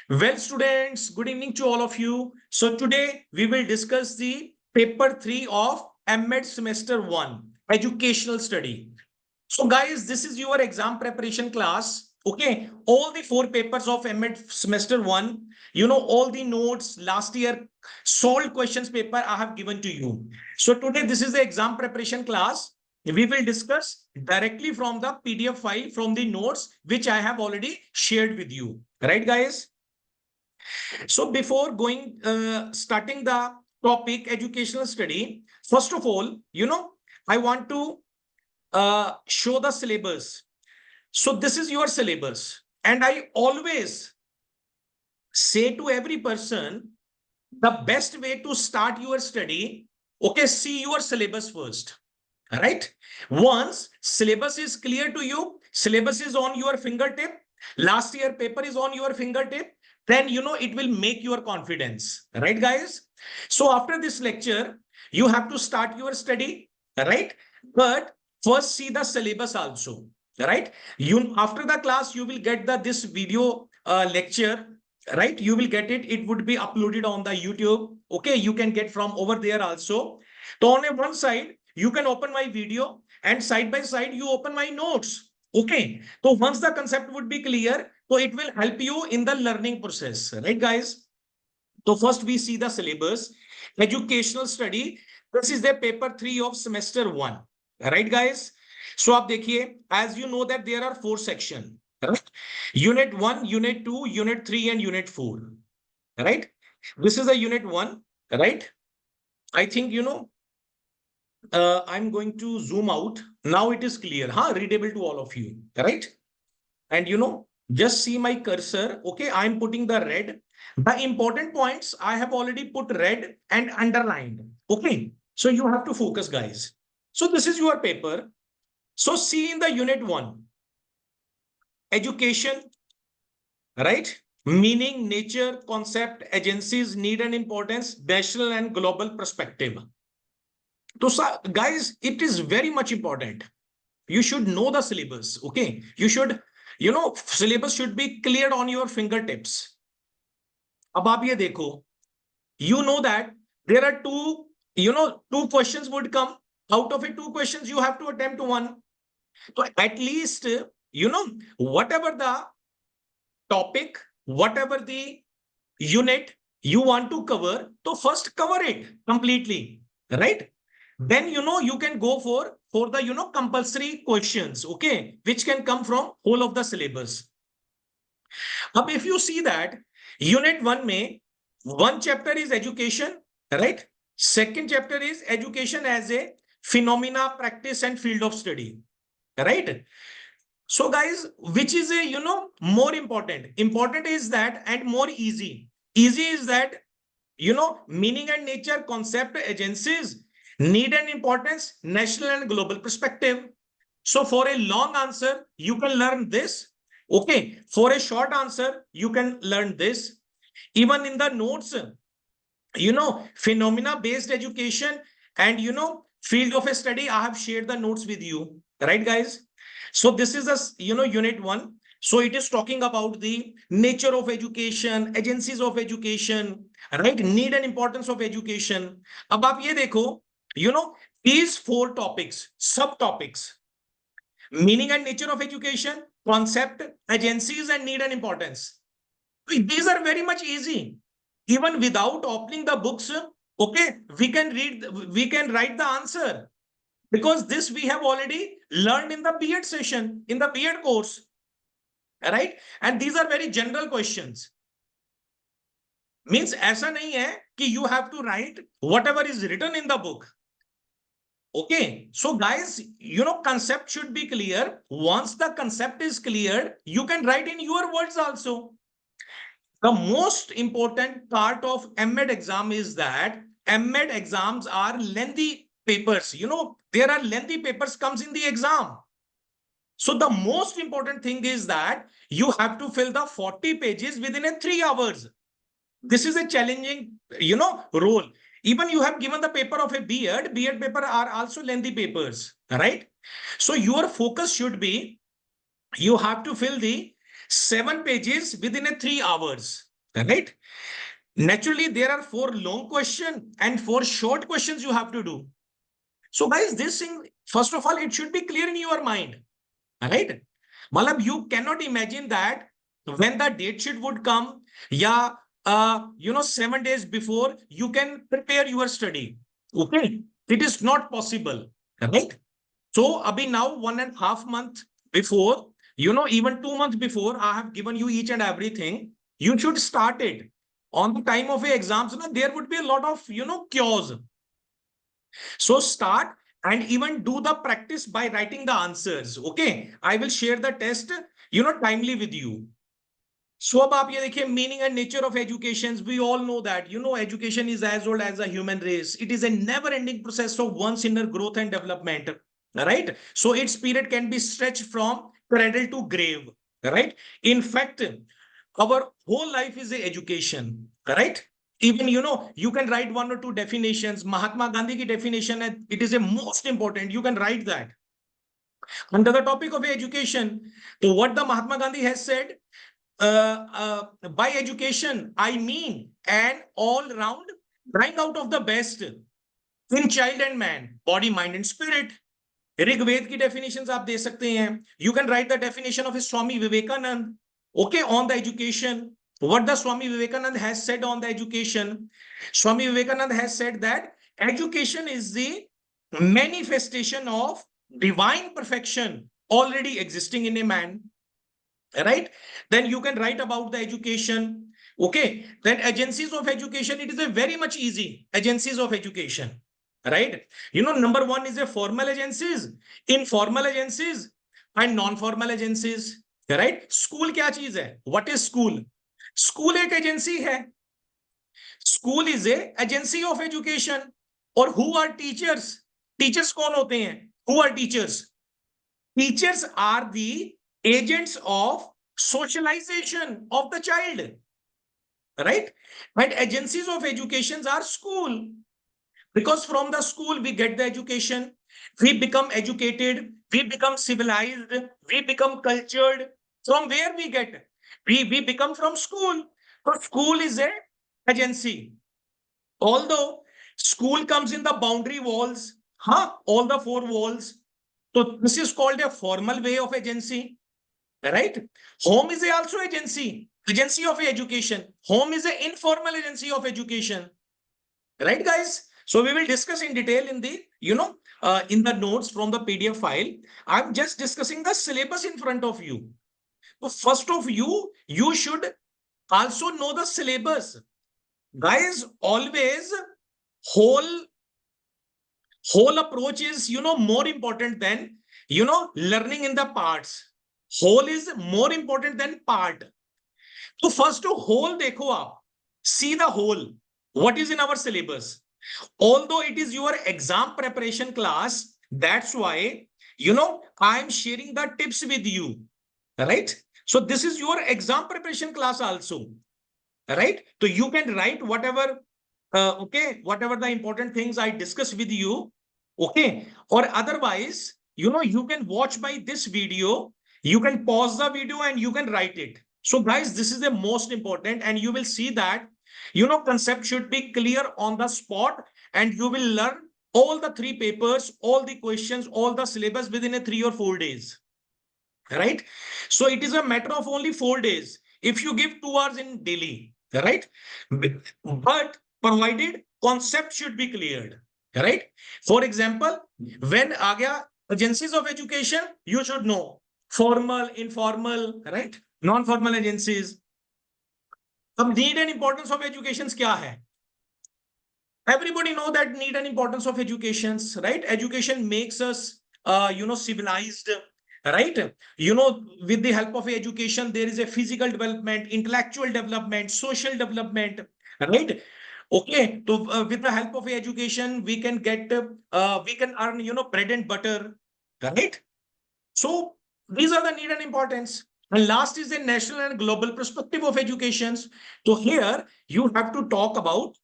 Well, students, good evening to all of you. So today we will discuss the paper 3 of M.Ed semester 1, educational study. So guys, this is your exam preparation class. Okay, all the 4 papers of M.Ed semester 1, all the notes, last year solved questions paper I have given to you. So today this is the exam preparation class. We will discuss directly from the PDF file from the notes which I have already shared with you. Right, guys? So before starting the topic educational study, first of all, I want to show the syllabus. So this is your syllabus. And I always say to every person, the best way to start your study, okay, see your syllabus first. Right? Once syllabus is clear to you, syllabus is on your fingertip, last year paper is on your fingertip, then it will make your confidence. Right, guys? So after this lecture, you have to start your study, right? But first see the syllabus also, right? You after the class, you will get this video lecture, right? You will get it. It would be uploaded on the YouTube. Okay, you can get from over there also. So on one side, you can open my video and side by side, you open my notes. Okay. So once the concept would be clear, so it will help you in the learning process. Right, guys? So first we see the syllabus, educational study. This is the paper 3 of semester 1. Right, guys? So आप देखिए, as you know that there are 4 sections. Right? Unit 1, Unit 2, Unit 3, and Unit 4. Right? This is the Unit 1. Right? I think, I'm going to zoom out. Now it is clear, readable to all of you, right? And just see my cursor. Okay, I'm putting the red. The important points I have already put red and underlined. Okay, so you have to focus, guys. So this is your paper. So see in the Unit 1, education, right? Meaning, nature, concept, agencies, need and importance, national and global perspective. So, guys, it is very much important. You should know the syllabus. Okay. You should, syllabus should be cleared on your fingertips. अब आप ये देखो, you know that there are two questions would come. Out of it, 2 questions you have to attempt one. So at least, whatever the topic, whatever the unit you want to cover, so first cover it completely, right? Then you can go for the compulsory questions, okay, which can come from whole of the syllabus. Now if you see that unit 1 may one chapter is education, right? Second chapter is education as a phenomena, practice, and field of study, right? So guys, which is a more important? Important is that, and more easy. Easy is that meaning and nature, concept, agencies, need and importance, national and global perspective. So for a long answer, you can learn this. Okay. For a short answer, you can learn this. Even in the notes, phenomena based education and field of a study, I have shared the notes with you, right, guys? So this is a unit 1. So it is talking about the nature of education, agencies of education, right? Need and importance of education. अब आप ये देखो, these 4 topics, subtopics, meaning and nature of education, concept, agencies, and need and importance. These are very much easy. Even without opening the books, okay, we can write the answer. Because this we have already learned in the B.Ed session, in the B.Ed course, right? And these are very general questions. Means ऐसा नहीं है कि you have to write whatever is written in the book. Okay, so guys, concept should be clear. Once the concept is clear, you can write in your words also. The most important part of M.Ed exam is that M.Ed exams are lengthy papers. There are lengthy papers comes in the exam. So the most important thing is that you have to fill the 40 pages within a 3 hours. This is a challenging, role. Even you have given the paper of a B.Ed paper are also lengthy papers, right? So your focus should be, you have to fill the 7 pages within a 3 hours, right? Naturally, there are 4 long questions and 4 short questions you have to do. So guys, this thing, first of all, it should be clear in your mind, right? Malab, you cannot imagine that when the date sheet would come, yeah, 7 days before, you can prepare your study. Okay, it is not possible, right? So, abhi now 1.5 months before, even 2 months before, I have given you each and everything. You should start it. On the time of your exams, there would be a lot of, chaos. So start and even do the practice by writing the answers. Okay, I will share the test, timely with you. So अब आप ये देखिए meaning and nature of education. We all know that education is as old as a human race. It is a never-ending process of one's inner growth and development. Right. So its period can be stretched from cradle to grave. Right. In fact, our whole life is a education. Right. Even you can write 1 or 2 definitions. Mahatma Gandhi ki definition, it is a most important. You can write that. Under the topic of education, so what the Mahatma Gandhi has said, by education, I mean an all-round bring out of the best in child and man, body, mind, and spirit. Rigveda की definitions आप दे सकते हैं. You can write the definition of Swami Vivekanand. Okay, on the education. What the Swami Vivekanand has said on the education. Swami Vivekanand has said that education is the manifestation of divine perfection already existing in a man. Right? Then you can write about the education. Okay, then agencies of education, it is a very much easy. Agencies of education, right? Number 1 is a formal agencies, informal agencies, and non-formal agencies, right? School क्या चीज है? What is school? School एक agency है. School is a agency of education. और who are teachers? Teachers कौन होते हैं? Who are teachers? Teachers are the agents of socialization of the child, right? And agencies of education are school, because from the school we get the education, we become educated, we become civilized, we become cultured. From where we get? We become from school. So school is a agency. Although school comes in the boundary walls, all the 4 walls. So this is called a formal way of agency, right? Home is also agency of education. Home is an informal agency of education, right, guys? So we will discuss in detail in the in the notes from the PDF file. I'm just discussing the syllabus in front of you. So first of you should also know the syllabus, guys. Always whole approach is more important than learning in the parts. Whole is more important than part. So first to whole देखो आप, see the whole, what is in our syllabus. Although it is your exam preparation class, that's why I am sharing the tips with you, right? So this is your exam preparation class also, right? So you can write whatever whatever the important things I discuss with you, okay? Or otherwise, you can watch by this video, you can pause the video and you can write it. So guys, this is the most important, and you will see that concept should be clear on the spot, and you will learn all the 3 papers, all the questions, all the syllabus within a 3 or 4 days, right? So it is a matter of only 4 days if you give 2 hours in daily, right? But provided concept should be cleared, right? For example, when आ गया agencies of education, you should know formal, informal, right? Non-formal agencies. अब need and importance of education क्या है? Everybody know that need and importance of educations, right? Education makes us civilized, right? With the help of education, there is a physical development, intellectual development, social development, right? Okay, so with the help of education, we can get we can earn bread and butter, right? So these are the need and importance. And last is the national and global perspective of education. So here you have to talk about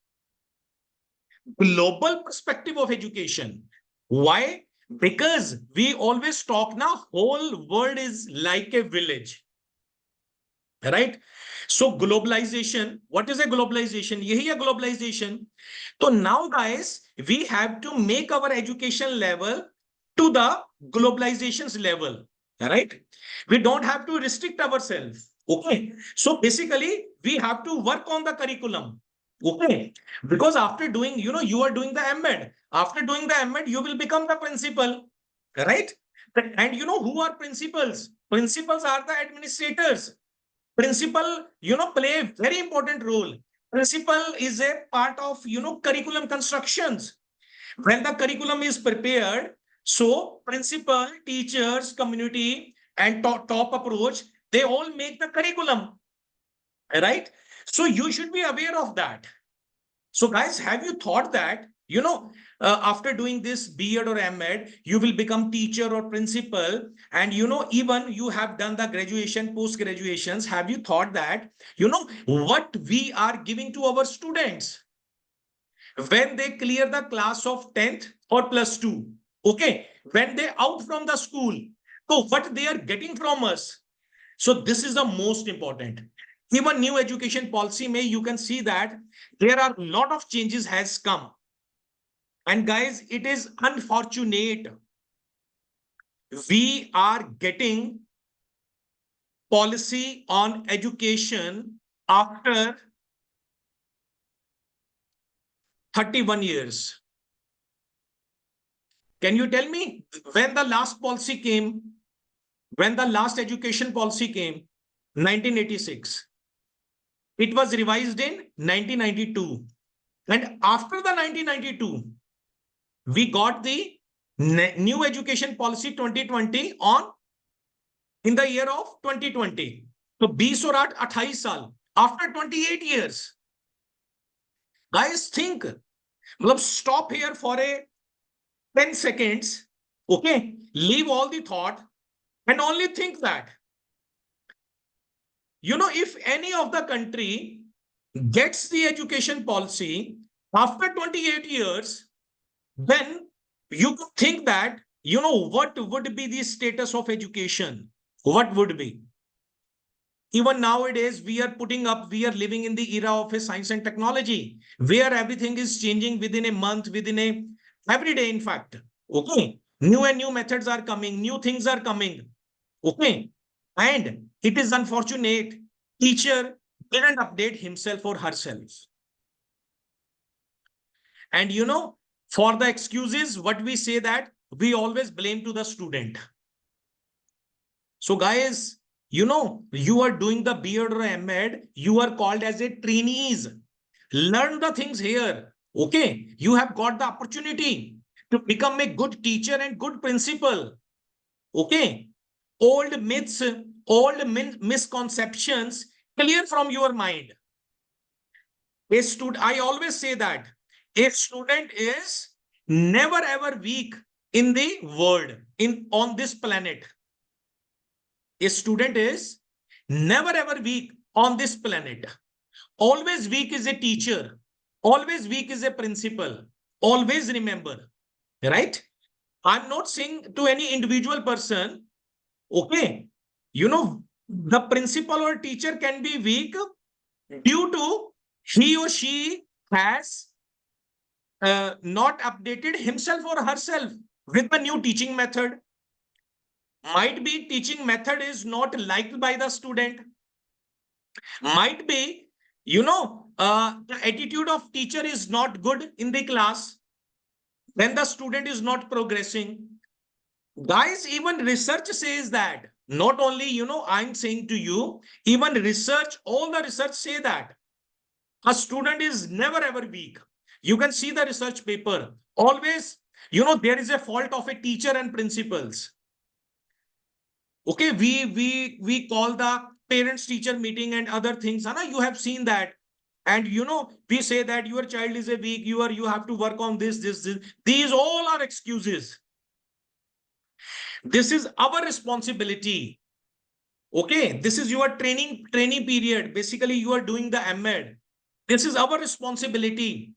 global perspective of education. Why? Because we always talk now, whole world is like a village. right? So globalization, what is a globalization? Yahi है globalization. So now guys, we have to make our education level to the globalization's level, right? We don't have to restrict ourselves. Okay. So basically, we have to work on the curriculum. Okay. Because after doing, you are doing the M.Ed. After doing the M.Ed, you will become the principal, right? And who are principals? Principals are the administrators. Principal, play a very important role. Principal is a part of, curriculum constructions. When the curriculum is prepared, so principal, teachers, community, and top approach, they all make the curriculum, right? So you should be aware of that. So guys, have you thought that, after doing this B.Ed or M.Ed, you will become teacher or principal, and, even you have done the graduation, post-graduations, have you thought that, what we are giving to our students when they clear the class of 10th or plus 2, okay, when they out from the school, so what they are getting from us. So this is the most important. Even new education policy may, you can see that there are a lot of changes has come. And guys, it is unfortunate. We are getting policy on education after 31 years. Can you tell me when the last policy came? When the last education policy came? 1986. It was revised in 1992. And after the 1992, we got the new education policy 2020 on in the year of 2020. So 20 और 8 28 साल after 28 years. Guys, think. Stop here for a 10 seconds. Okay, leave all the thought and only think that, if any of the country gets the education policy after 28 years, then you could think that, what would be the status of education? What would be? Even nowadays, we are living in the era of a science and technology, where everything is changing within a month, every day, in fact. Okay. New and new methods are coming, new things are coming. Okay. And it is unfortunate, teacher didn't update himself or herself. And for the excuses, what we say that we always blame to the student. So guys, you are doing the B.Ed or M.Ed, you are called as a trainees. Learn the things here. Okay. You have got the opportunity to become a good teacher and good principal. Okay. Old myths, old misconceptions clear from your mind. I always say that a student is never ever weak in the world, on this planet. A student is never ever weak on this planet. Always weak is a teacher. Always weak is a principal. Always remember, right? I'm not saying to any individual person, okay, the principal or teacher can be weak due to he or she has not updated himself or herself with the new teaching method. Might be teaching method is not liked by the student. Might be, the attitude of teacher is not good in the class. Then the student is not progressing. Guys, even research says that. Not only, I'm saying to you, even research, all the research say that a student is never ever weak. You can see the research paper. Always, there is a fault of a teacher and principals. Okay, we call the parents teacher meeting and other things. Anna, you have seen that. And we say that your child is a weak, you have to work on this. These all are excuses. This is our responsibility. Okay, this is your training period. Basically, you are doing the M.Ed. This is our responsibility.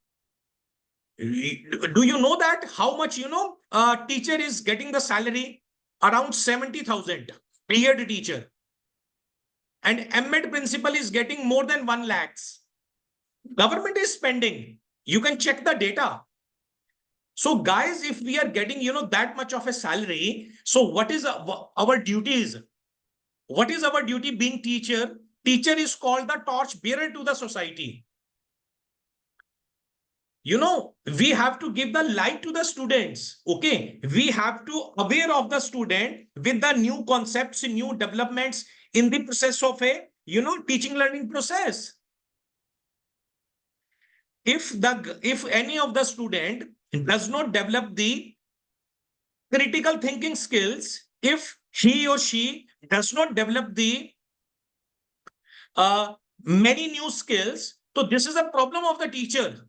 Do you know that how much, teacher is getting the salary? Around 70,000, B.Ed teacher. and M.Ed principal is getting more than 1 lakhs. Government is spending. You can check the data. So guys, if we are getting, that much of a salary, so what is our duties? What is our duty being teacher? Teacher is called the torch bearer to the society. We have to give the light to the students. Okay. We have to aware of the student with the new concepts, new developments in the process of a, teaching learning process. If any of the student does not develop the critical thinking skills, if he or she does not develop the many new skills, so this is a problem of the teacher.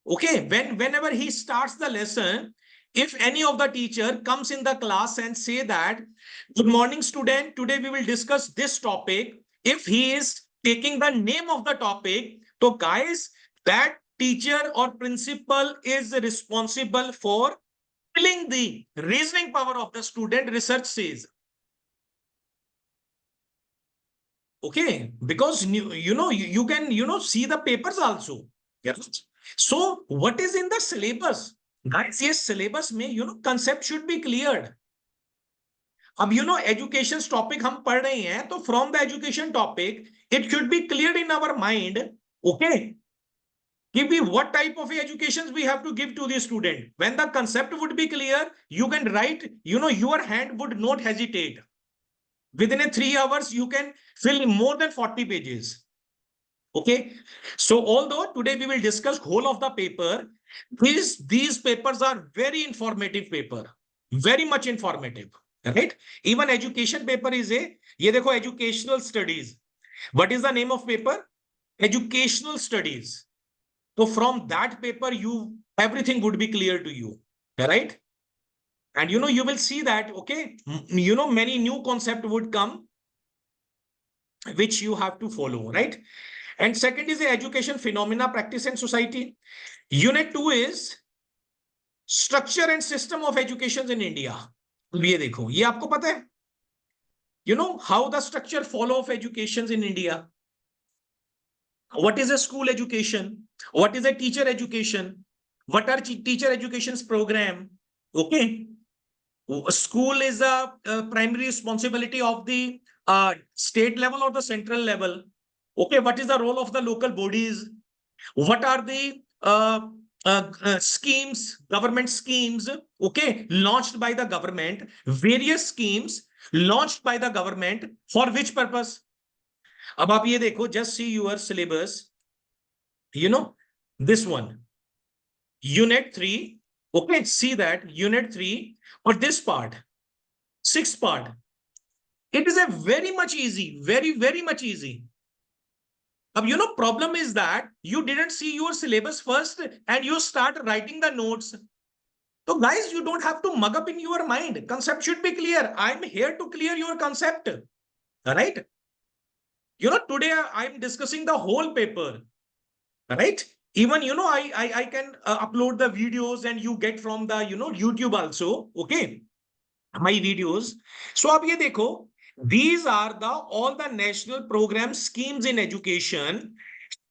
Okay, whenever he starts the lesson, if any of the teacher comes in the class and say that, good morning student, today we will discuss this topic. If he is taking the name of the topic, so guys, that teacher or principal is responsible for killing the reasoning power of the student, research says. Okay, because you can see the papers also. Yes. So what is in the syllabus? Guys, yes, syllabus में concept should be cleared. अब education topic हम पढ़ रहे हैं, तो from the education topic it should be cleared in our mind. Okay, what type of educations we have to give to the student. When the concept would be clear, you can write, your hand would not hesitate. Within 3 hours, you can fill more than 40 pages. Okay. So although today we will discuss whole of the paper, these papers are very informative paper, very much informative, right? Even education paper is ye dekho, educational studies. What is the name of paper? Educational studies. So from that paper, everything would be clear to you, right? And you will see that, okay, many new concept would come, which you have to follow, right? And second is the education phenomena, practice and society. Unit 2 is structure and system of education in India. ये देखो, ये आपको पता है? How the structure follow of educations in India. What is a school education? What is a teacher education? What are teacher education's program? Okay. School is a primary responsibility of the state level or the central level. Okay, what is the role of the local bodies? What are the schemes, government schemes, okay, launched by the government, various schemes launched by the government, for which purpose? अब आप ये देखो, just see your syllabus, this one, unit 3, okay, see that, unit 3, or this part, 6th part, it is a very much easy, very, very much easy. Problem is that you didn't see your syllabus first and you start writing the notes. So guys, you don't have to mug up in your mind. Concept should be clear. I'm here to clear your concept. All right. Today I'm discussing the whole paper. Right. Even, I can upload the videos and you get from the, YouTube also. Okay. My videos. So ab ye dekho, these are all the national program schemes in education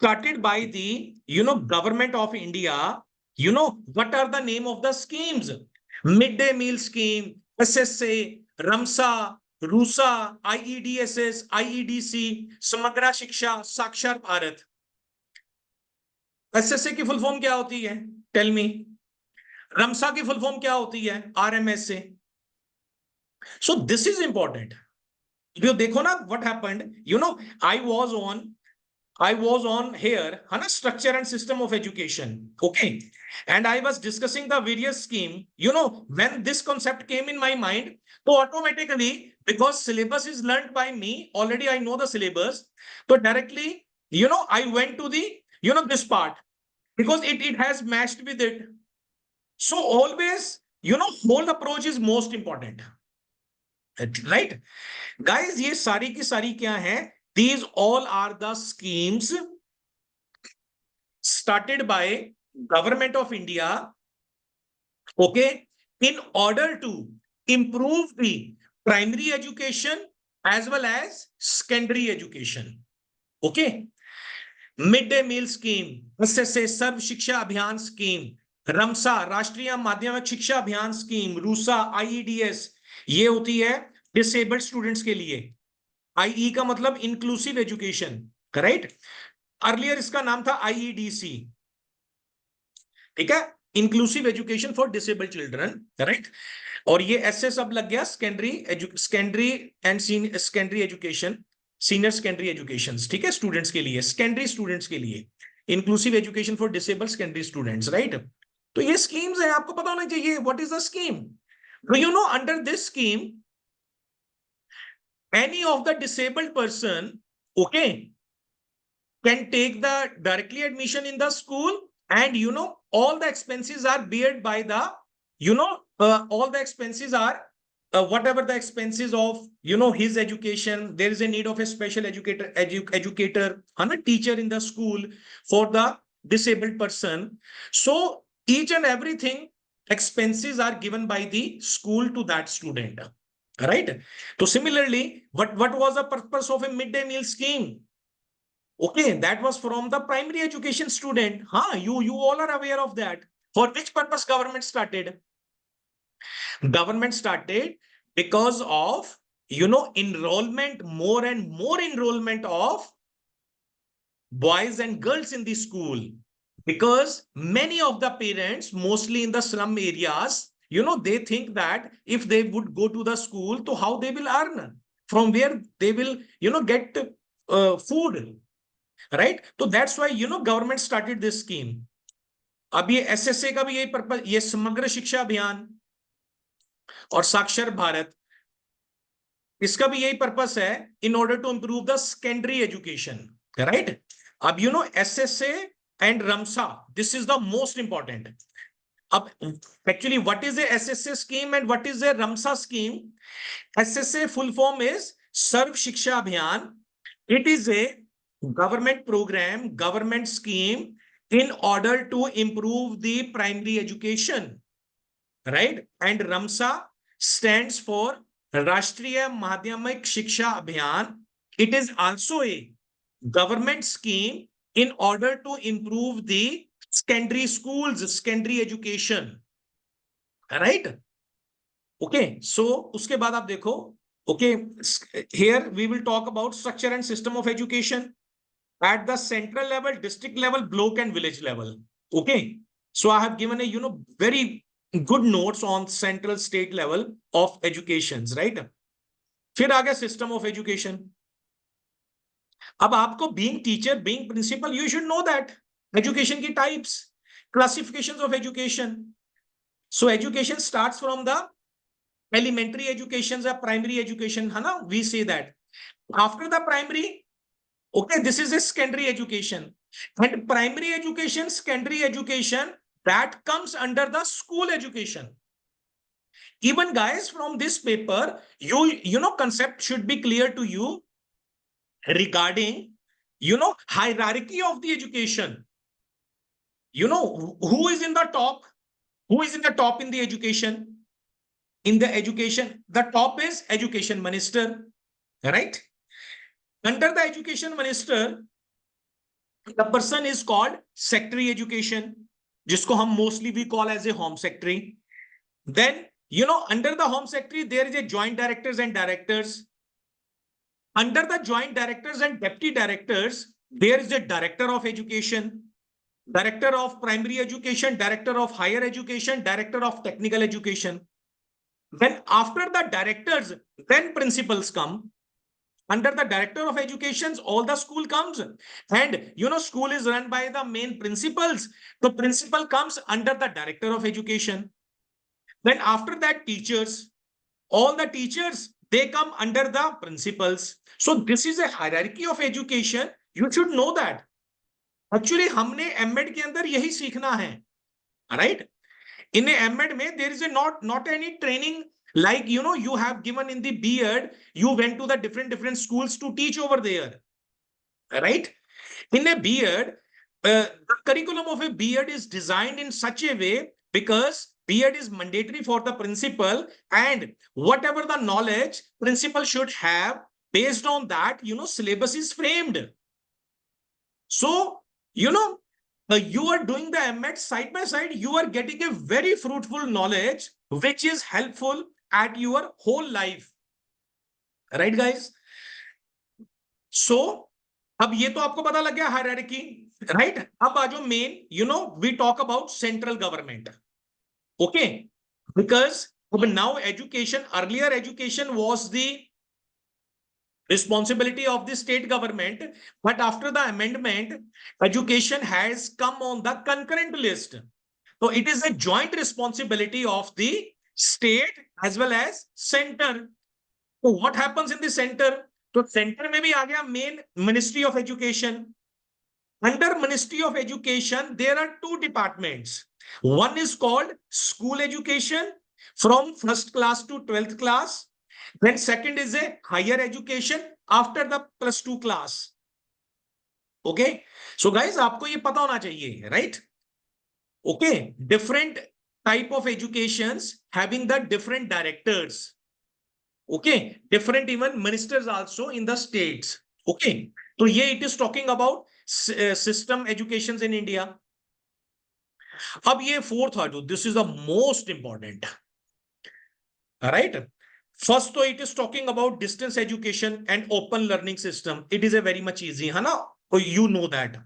started by the, government of India. What are the name of the schemes? Midday meal scheme, SSA, Ramsa, RUSA, IEDSS, IEDC, Samagra Shiksha, Sakshar Bharat. SSA की full form क्या होती है? Tell me. Ramsa की full form क्या होती है? RMSA. So this is important. You dekho na what happened. I was on here, structure and system of education. Okay. And I was discussing the various scheme. When this concept came in my mind, so automatically, because syllabus is learned by me, already I know the syllabus. So directly, I went to the, this part, because it has matched with it. So always, whole approach is most important. Right? Guys, ये सारी की सारी क्या है? These all are the schemes started by government of India, okay, in order to improve the primary education as well as secondary education. Okay. Midday meal scheme, SSA सर्व शिक्षा अभियान scheme, रमसा राष्ट्रीय माध्यमिक शिक्षा अभियान स्कीम, रूसा IEDS ये होती है disabled students के लिए. IE का मतलब इंक्लूसिव एजुकेशन, करेक्ट. अर्लियर इसका नाम था IEDC, ठीक है, inclusive education for disabled children, correct. और ये SS अब लग गया secondary and secondary education, senior secondary education, ठीक है, स्टूडेंट्स के लिए, सेकेंडरी स्टूडेंट्स के लिए inclusive education for disabled secondary students, right. तो ये स्कीम्स है, आपको पता होना चाहिए what is the scheme. Do you know under this scheme any of the disabled person, okay, can take the directly admission in the school, and you know all the expenses are beared by the, you know, all the expenses are whatever the expenses of, you know, his education. There is a need of a special educator, and a teacher in the school for the disabled person. So each and everything expenses are given by the school to that student. Right. So similarly, what was the purpose of a midday meal scheme? Okay, that was from the primary education student. You all are aware of that. For which purpose government started? Government started because of, you know, enrollment, more and more enrollment of boys and girls in the school. Because many of the parents, mostly in the slum areas, you know, they think that if they would go to the school, so how they will earn, from where they will, you know, get food, right? So that's why, you know, government started this scheme. अब ये SSA का भी यही purpose, ये समग्र शिक्षा अभियान और साक्षर भारत, इसका भी यही पर्पस है, in order to improve the secondary education, right? अब you know SSA and Ramsa, this is the most important. Actually, what is a SSA scheme and what is a Ramsa scheme? SSA full form is Sarv Shiksha Abhiyan. It is a government program, government scheme in order to improve the primary education, right? And Ramsa stands for Rashtriya Madhyamik Shiksha Abhiyan. It is also a government scheme in order to improve the secondary schools, secondary education, right? Okay, so uske baad aap dekho, okay, here we will talk about structure and system of education at the central level, district level, block and village level. Okay, so I have given a, you know, very good notes on central state level of educations, right? फिर आ गया system of education. अब आपको being teacher, being principal, you should know that education की types, classifications of education. So education starts from the elementary education or primary education, है ना? We say that. After the primary, okay, this is a secondary education. And primary education, secondary education, that comes under the school education. Even guys, from this paper, you know, concept should be clear to you regarding, you know, hierarchy of the education. You know, who is in the top? Who is in the top in the education? In the education, the top is education minister, right? Under the education minister, the person is called secretary education, jisko hum mostly we call as a home secretary. Then, you know, under the home secretary, there is a joint directors and directors. Under the joint directors and deputy directors, there is a director of education, director of primary education, director of higher education, director of technical education. Then after the directors, then principals come. Under the director of education, all the school comes. And, you know, school is run by the main principals. The principal comes under the director of education. Then after that, teachers, all the teachers, they come under the principals. So this is a hierarchy of education. You should know that. Actually, हमने M.Ed के अंदर यही सीखना है, right? In a M.Ed में, there is a not any training like, you know, you have given in the B.Ed, you went to the different schools to teach over there, right? In a B.Ed, the curriculum of a B.Ed is designed in such a way because B.Ed is mandatory for the principal, and whatever the knowledge principal should have, based on that, syllabus is framed. So, you are doing the M.Ed side by side, you are getting a very fruitful knowledge, which is helpful at your whole life. Right, guys? So, अब ये तो आपको पता लग गया hierarchy, right? अब आ जाओ main, we talk about central government. Okay? Because now education, earlier education was the responsibility of the state government, but after the amendment, education has come on the concurrent list. So it is a joint responsibility of the state as well as center. So what happens in the center? So center में भी आ गया main Ministry of Education. Under Ministry of Education, there are two departments. One is called school education from first class to 12th class. Then second is a higher education after the +2 class. Okay. So guys, आपको ये पता होना चाहिए, right? Okay. Different type of educations having the different directors. Okay. Different even ministers also in the states. Okay. So here it is talking about system educations in India. अब ये fourth आ जाओ. This is the most important. All right. First, so it is talking about distance education and open learning system. It is a very much easy, है ना? You know that.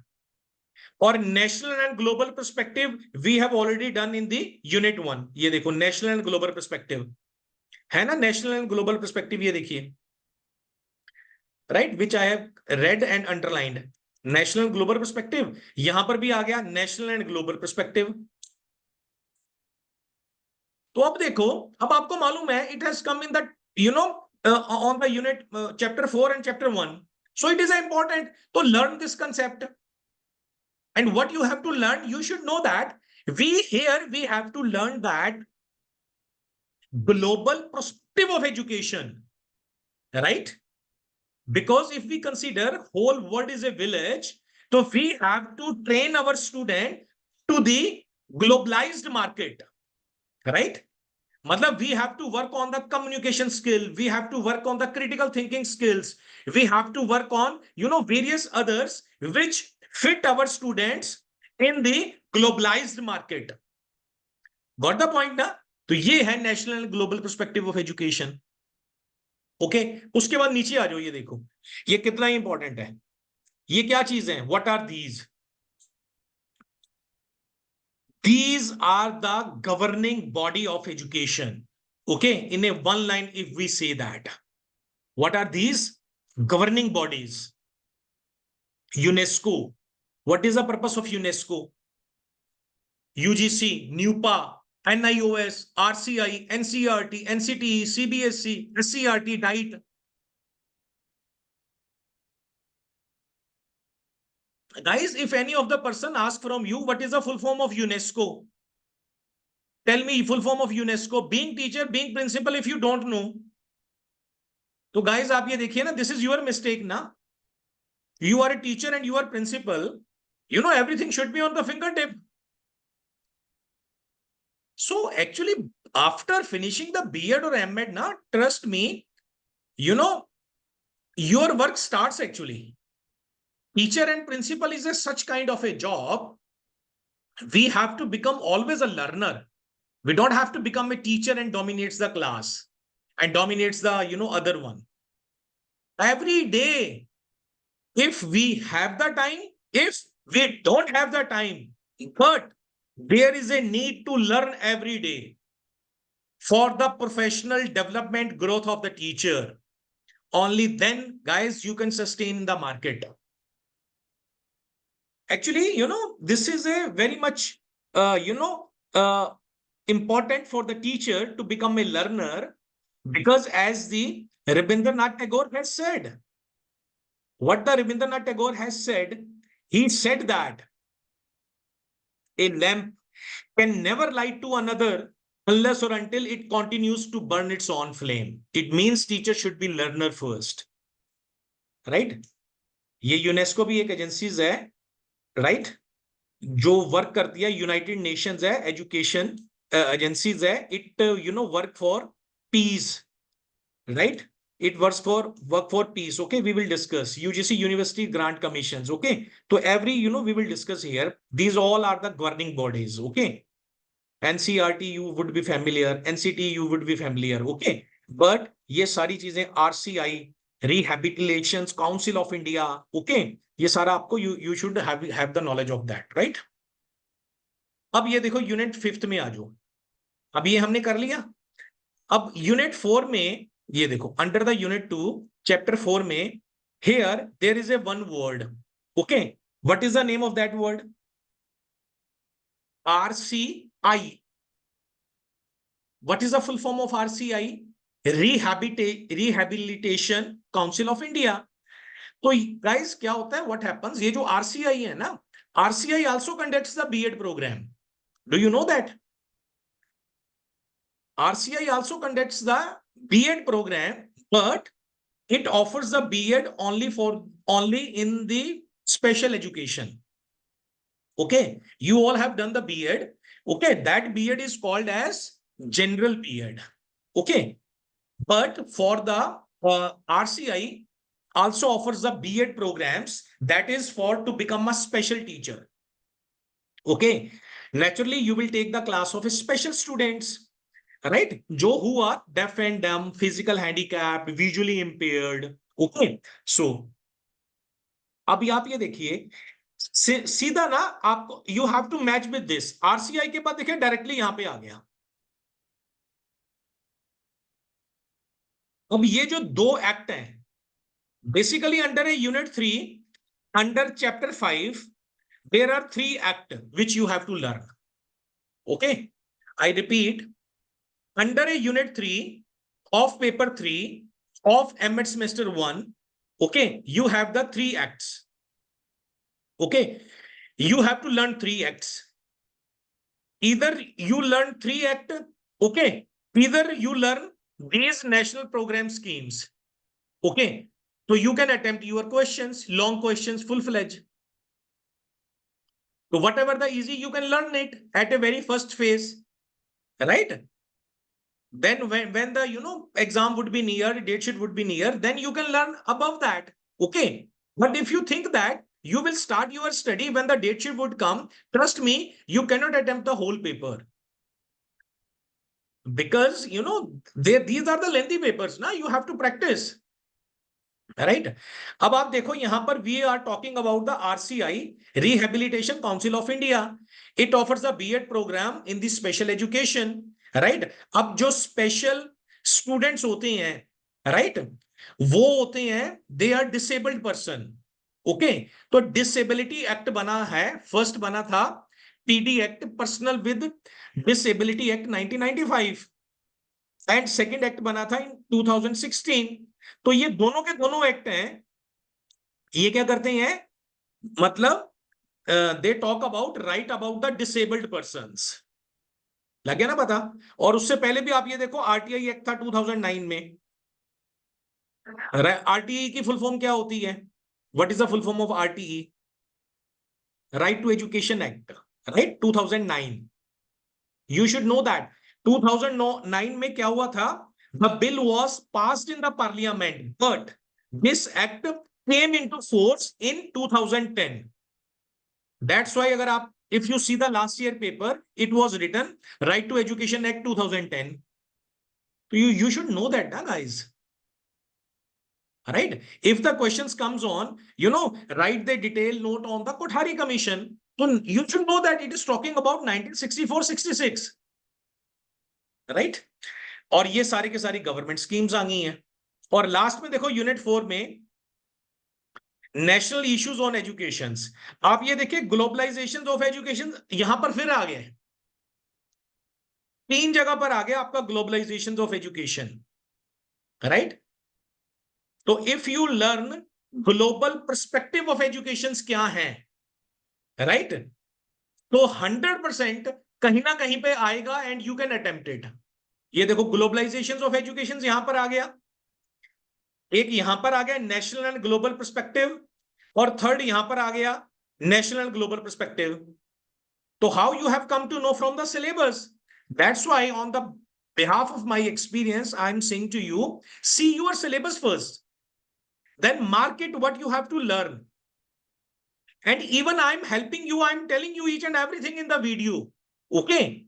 Or national and global perspective, we have already done in the unit 1. ये देखो national and global perspective. है ना national and global perspective ये देखिए. Right, which I have read and underlined. National and global perspective. यहाँ पर भी आ गया national and global perspective. तो अब देखो, अब आपको मालूम है it has come in the on the unit chapter 4 and chapter 1. So it is important to learn this concept. And what you have to learn, you should know that we have to learn that global perspective of education, right? Because if we consider whole world is a village, so we have to train our student to the globalized market, right? Matlab, we have to work on the communication skill. We have to work on the critical thinking skills. We have to work on, various others which fit our students in the globalized market. Got the point ना? तो ये है national and global perspective of education. Okay? उसके बाद नीचे आ जाओ, ये देखो, ये कितना इंपॉर्टेंट है. ये क्या चीज है? What are these? These are the governing body of education. Okay, in a one line, if we say that. What are these governing bodies? UNESCO. What is the purpose of UNESCO? UGC, NUPA, NIOS, RCI, NCERT, NCTE, CBSE, SCERT, DIET. Guys, if any of the person asks from you, what is the full form of UNESCO? Tell me full form of UNESCO. Being teacher, being principal, if you don't know. So guys, आप ये देखिए ना, this is your mistake ना. You are a teacher and you are principal. Everything should be on the fingertip. So actually, after finishing the B.Ed or M.Ed, na, trust me, your work starts actually. Teacher and principal is such kind of a job. We have to become always a learner. We don't have to become a teacher and dominates the class and dominates the, other one. Every day, if we have the time, if we don't have the time, but there is a need to learn every day for the professional development growth of the teacher. Only then, guys, you can sustain the market. Actually, this is a very much, important for the teacher to become a learner, because as the Rabindranath Tagore has said, what the Rabindranath Tagore has said, he said that a lamp can never light to another unless or until it continues to burn its own flame. It means teacher should be learner first. Right? ये UNESCO भी एक agencies है, right, जो work करती है. United Nations है, education agencies है. It work for piece, right. it works for work for peace. Okay, we will discuss UGC University Grant Commissions. Okay, so every we will discuss here. These all are the governing bodies. Okay, NCRT you would be familiar, NCT you would be familiar. Okay, but ये सारी चीजें RCI, Rehabilitation Council of India. Okay, ये सारा आपको you should have the knowledge of that, right? अब ये देखो unit 5th में आ जाओ. अब ये हमने कर लिया. अब यूनिट 4 में ये देखो अंडर द यूनिट 2 चैप्टर 4 में here there is a one word. Okay, what is the name of that word? RCI. What is the full form of RCI? Rehabilitation Council of India. तो guys क्या होता है, what happens, ये जो RCI है ना, RCI also conducts the B.Ed program. Do you know that? RCI also conducts the B.Ed program, but it offers the B.Ed only in the special education. Okay, you all have done the B.Ed. Okay, that B.Ed is called as general B.Ed. Okay, but for the RCI also offers the B.Ed programs that is for to become a special teacher. Okay, naturally you will take the class of special students, right? जो who are deaf and dumb, physical handicapped, visually impaired. Okay, so अभी आप ये देखिए सीधा ना आपको you have to match with this. RCI के बाद देखिए डायरेक्टली यहां पे आ गया. अब ये जो दो एक्ट हैं basically under a unit 3 under chapter 5 there are 3 act which you have to learn. Okay, I repeat, under a unit 3 of paper 3 of M.Ed semester 1, okay, you have the 3 acts. Okay, you have to learn 3 acts. Either you learn 3 act, okay, either you learn these national program schemes. Okay, so you can attempt your questions, long questions, full-fledged. So whatever the easy, you can learn it at a very first phase, right? Then when the exam would be near, date sheet would be near, then you can learn above that. Okay, but if you think that you will start your study when the date sheet would come, trust me, you cannot attempt the whole paper, because these are the lengthy papers. Now you have to practice, right? अब आप देखो यहां पर we are talking about the RCI, Rehabilitation Council of India. It offers a B.Ed program in the special education, right? अब जो special students होते हैं, right, वो होते हैं they are disabled person. Okay, तो डिसेबिलिटी एक्ट बना है, फर्स्ट बना था PD act, personal with disability act 1995, and second act बना था इन 2016. तो ये दोनों के दोनों एक्ट हैं. ये क्या करते हैं, मतलब they talk about right about the disabled persons. लगे ना पता? और उससे पहले भी आप ये देखो RTI एक्ट था 2009 में. RTI की फुल फॉर्म क्या होती है? What is the full form of RTE? Right to education act, right, 2009. You should know that 2009 में क्या हुआ था. The bill was passed in the parliament, but this act came into force in 2010. That's why अगर आप if you see the last year paper, it was written Right to Education Act 2010. So you should know that, na, guys. Right? If the questions comes on, write the detailed note on the Kothari Commission. So you should know that it is talking about 1964-66. Right? और ये सारी के सारी government schemes आ गई हैं. और last में देखो यूनिट 4 में नेशनल इश्यूज ऑन एजुकेशन. आप ये देखिए ग्लोबलाइजेशन ऑफ एजुकेशन यहां पर फिर आ गया है. 3 जगह पर आ गया आपका ग्लोबलाइजेशन ऑफ एजुकेशन, राइट. तो if you learn global perspective of education क्या है, राइट, तो 100% कहीं ना कहीं पे आएगा and you can attempt it. ये देखो ग्लोबलाइजेशन ऑफ एजुकेशन यहां पर आ गया, एक यहां पर आ गया नेशनल एंड ग्लोबल पर्सपेक्टिव, और थर्ड यहां पर आ गया नेशनल एंड ग्लोबल पर्सपेक्टिव. तो how you have come to know from the syllabus. That's why on the behalf of my experience, I'm saying to you, see your syllabus first, then mark it what you have to learn. And even I'm helping you, I'm telling you each and everything in the video. Okay.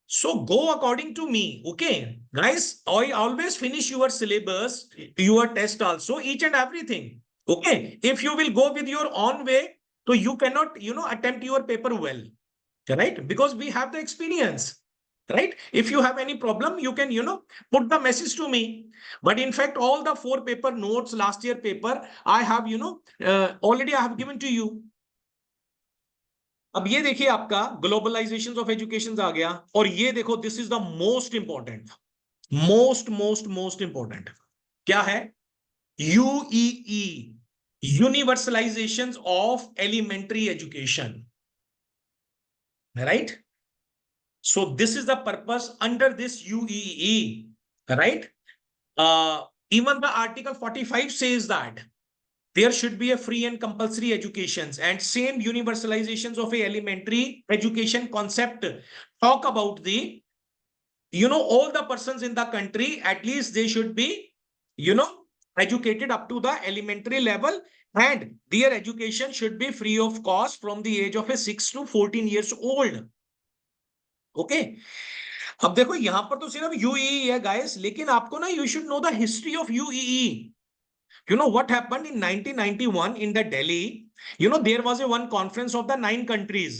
So go according to me. Okay. Guys, I always finish your syllabus, your test also, each and everything. Okay. If you will go with your own way, so you cannot, attempt your paper well. Right? Because we have the experience. Right? If you have any problem, you can, put the message to me. But in fact, all the 4 paper notes, last year paper, I have, already I have given to you. अब ये देखिए आपका globalisation of education आ गया, और ये देखो this is the most important, most important क्या है, UEE, universalisation of elementary education, right. So this is the purpose under this UEE, right? Even the Article 45 says that there should be a free and compulsory educations, and same universalizations of a elementary education concept talk about the, all the persons in the country, at least they should be, educated up to the elementary level, and their education should be free of cost from the age of a 6 to 14 years old. Okay. अब देखो यहां पर तो सिर्फ यूईई है guys, लेकिन आपको ना you should know the history of UEE. You know what happened in 1991 in the Delhi? There was a one conference of the 9 countries.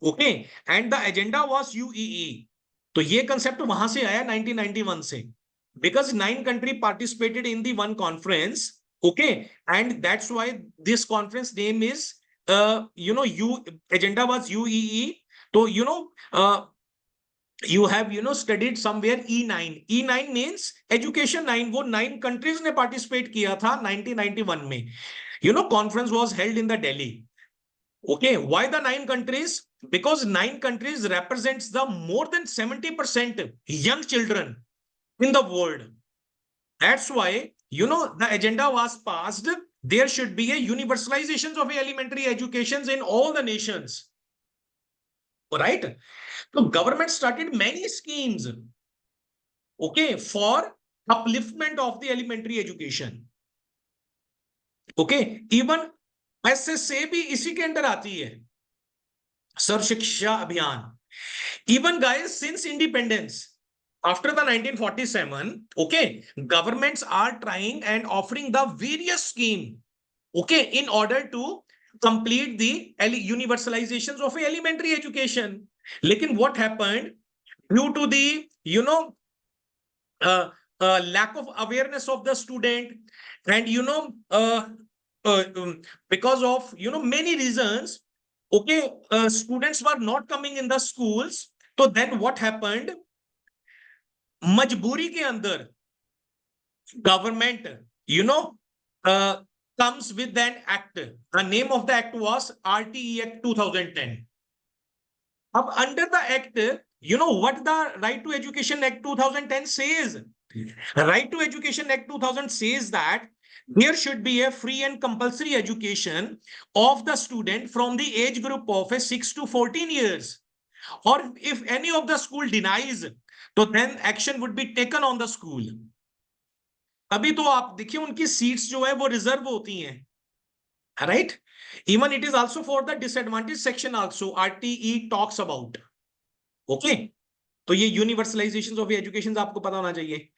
Okay, and the agenda was UEE. तो ये concept वहां से आया 1991 से, because 9 country participated in the one conference. Okay, and that's why this conference name is agenda was UEE. So you have studied somewhere E9. E9 means education 9. वो 9 countries ने participate किया था 1991 में. Conference was held in the Delhi. Okay, why the 9 countries? Because 9 countries represents the more than 70% young children in the world. That's why the agenda was passed. There should be a universalization of elementary educations in all the nations. Right? So government started many schemes, okay, for upliftment of the elementary education. Okay, even SSA भी इसी के अंदर आती है, सर्व शिक्षा अभियान. Even guys, since independence after the 1947, okay, governments are trying and offering the various scheme, okay, in order to complete the universalizations of elementary education. लेकिन what happened, due to the lack of awareness of the student, and because of many reasons, okay, students were not coming in the schools. So then what happened, मजबूरी के अंदर government comes with an act. The name of the act was RTE Act 2010. अब under the act, what the Right to Education Act 2010 says? Right to Education Act 2000 says that there should be a free and compulsory education of the student from the age group of 6 to 14 years. Or if any of the school denies, so then action would be taken on the school. अभी तो आप देखिए उनकी seats जो है वो reserve होती हैं, right? Even it is also for the disadvantaged section also RTE talks about. Okay, तो ये यूनिवर्सलाइजेशन ऑफ एजुकेशन आपको पता होना चाहिए.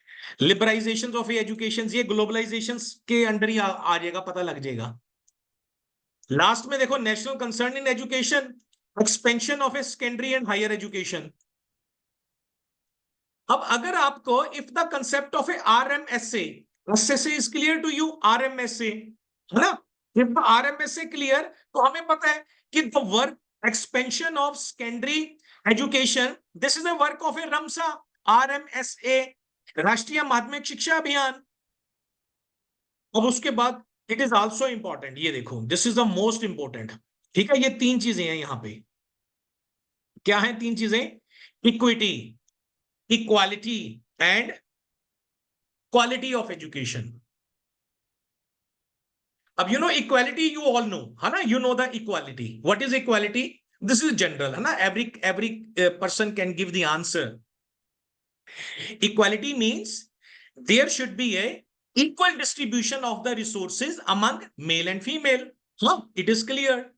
लिबराइजेशन ऑफ एजुकेशन ये ग्लोबलाइजेशन के अंडर ही आ जाएगा, पता लग जाएगा. लास्ट में देखो national concern in education, expansion of a secondary and higher education. अब अगर आपको if the concept of a RMSA, SSA is clear to you, RMSA है ना, if the RMSA clear, तो हमें पता है कि the work expansion of secondary education, this is a work of a RAMSA, RMSA, राष्ट्रीय माध्यमिक शिक्षा अभियान. अब उसके बाद इट इज आल्सो इंपॉर्टेंट, ये देखो this is the most important. ठीक है, ये 3 चीजें हैं यहां पे. क्या है 3 चीजें? Equity, equality and quality of education. अब इक्वालिटी यू ऑल नो है ना, you know the equality. What is equality? This is general, है ना? Every person can give the answer. Equality means there should be a equal distribution of the resources among male and female. Huh? It is clear.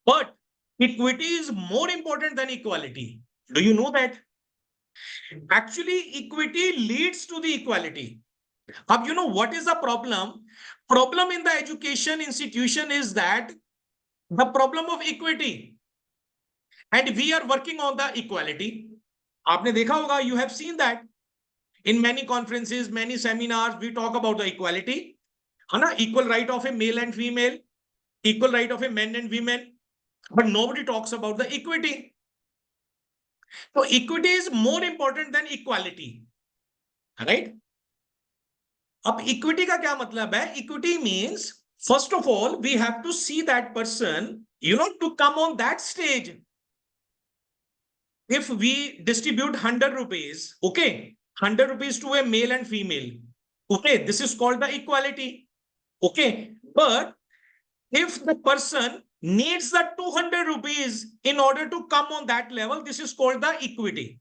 But equity is more important than equality. Do you know that? Actually, equity leads to the equality. Now, you know what is the problem? Problem in the education institution is that the problem of equity. And we are working on the equality. आपने देखा होगा, you have seen that. In many conferences, many seminars, we talk about the equality. Equal right of a male and female, equal right of a men and women, but nobody talks about the equity. So equity is more important than equality, right? अब equity का क्या मतलब है? Equity means, first of all, we have to see that person, to come on that stage. If we distribute 100 rupees, okay, 100 rupees to a male and female, okay, this is called the equality, okay. But if the person needs the 200 rupees in order to come on that level, this is called the equity,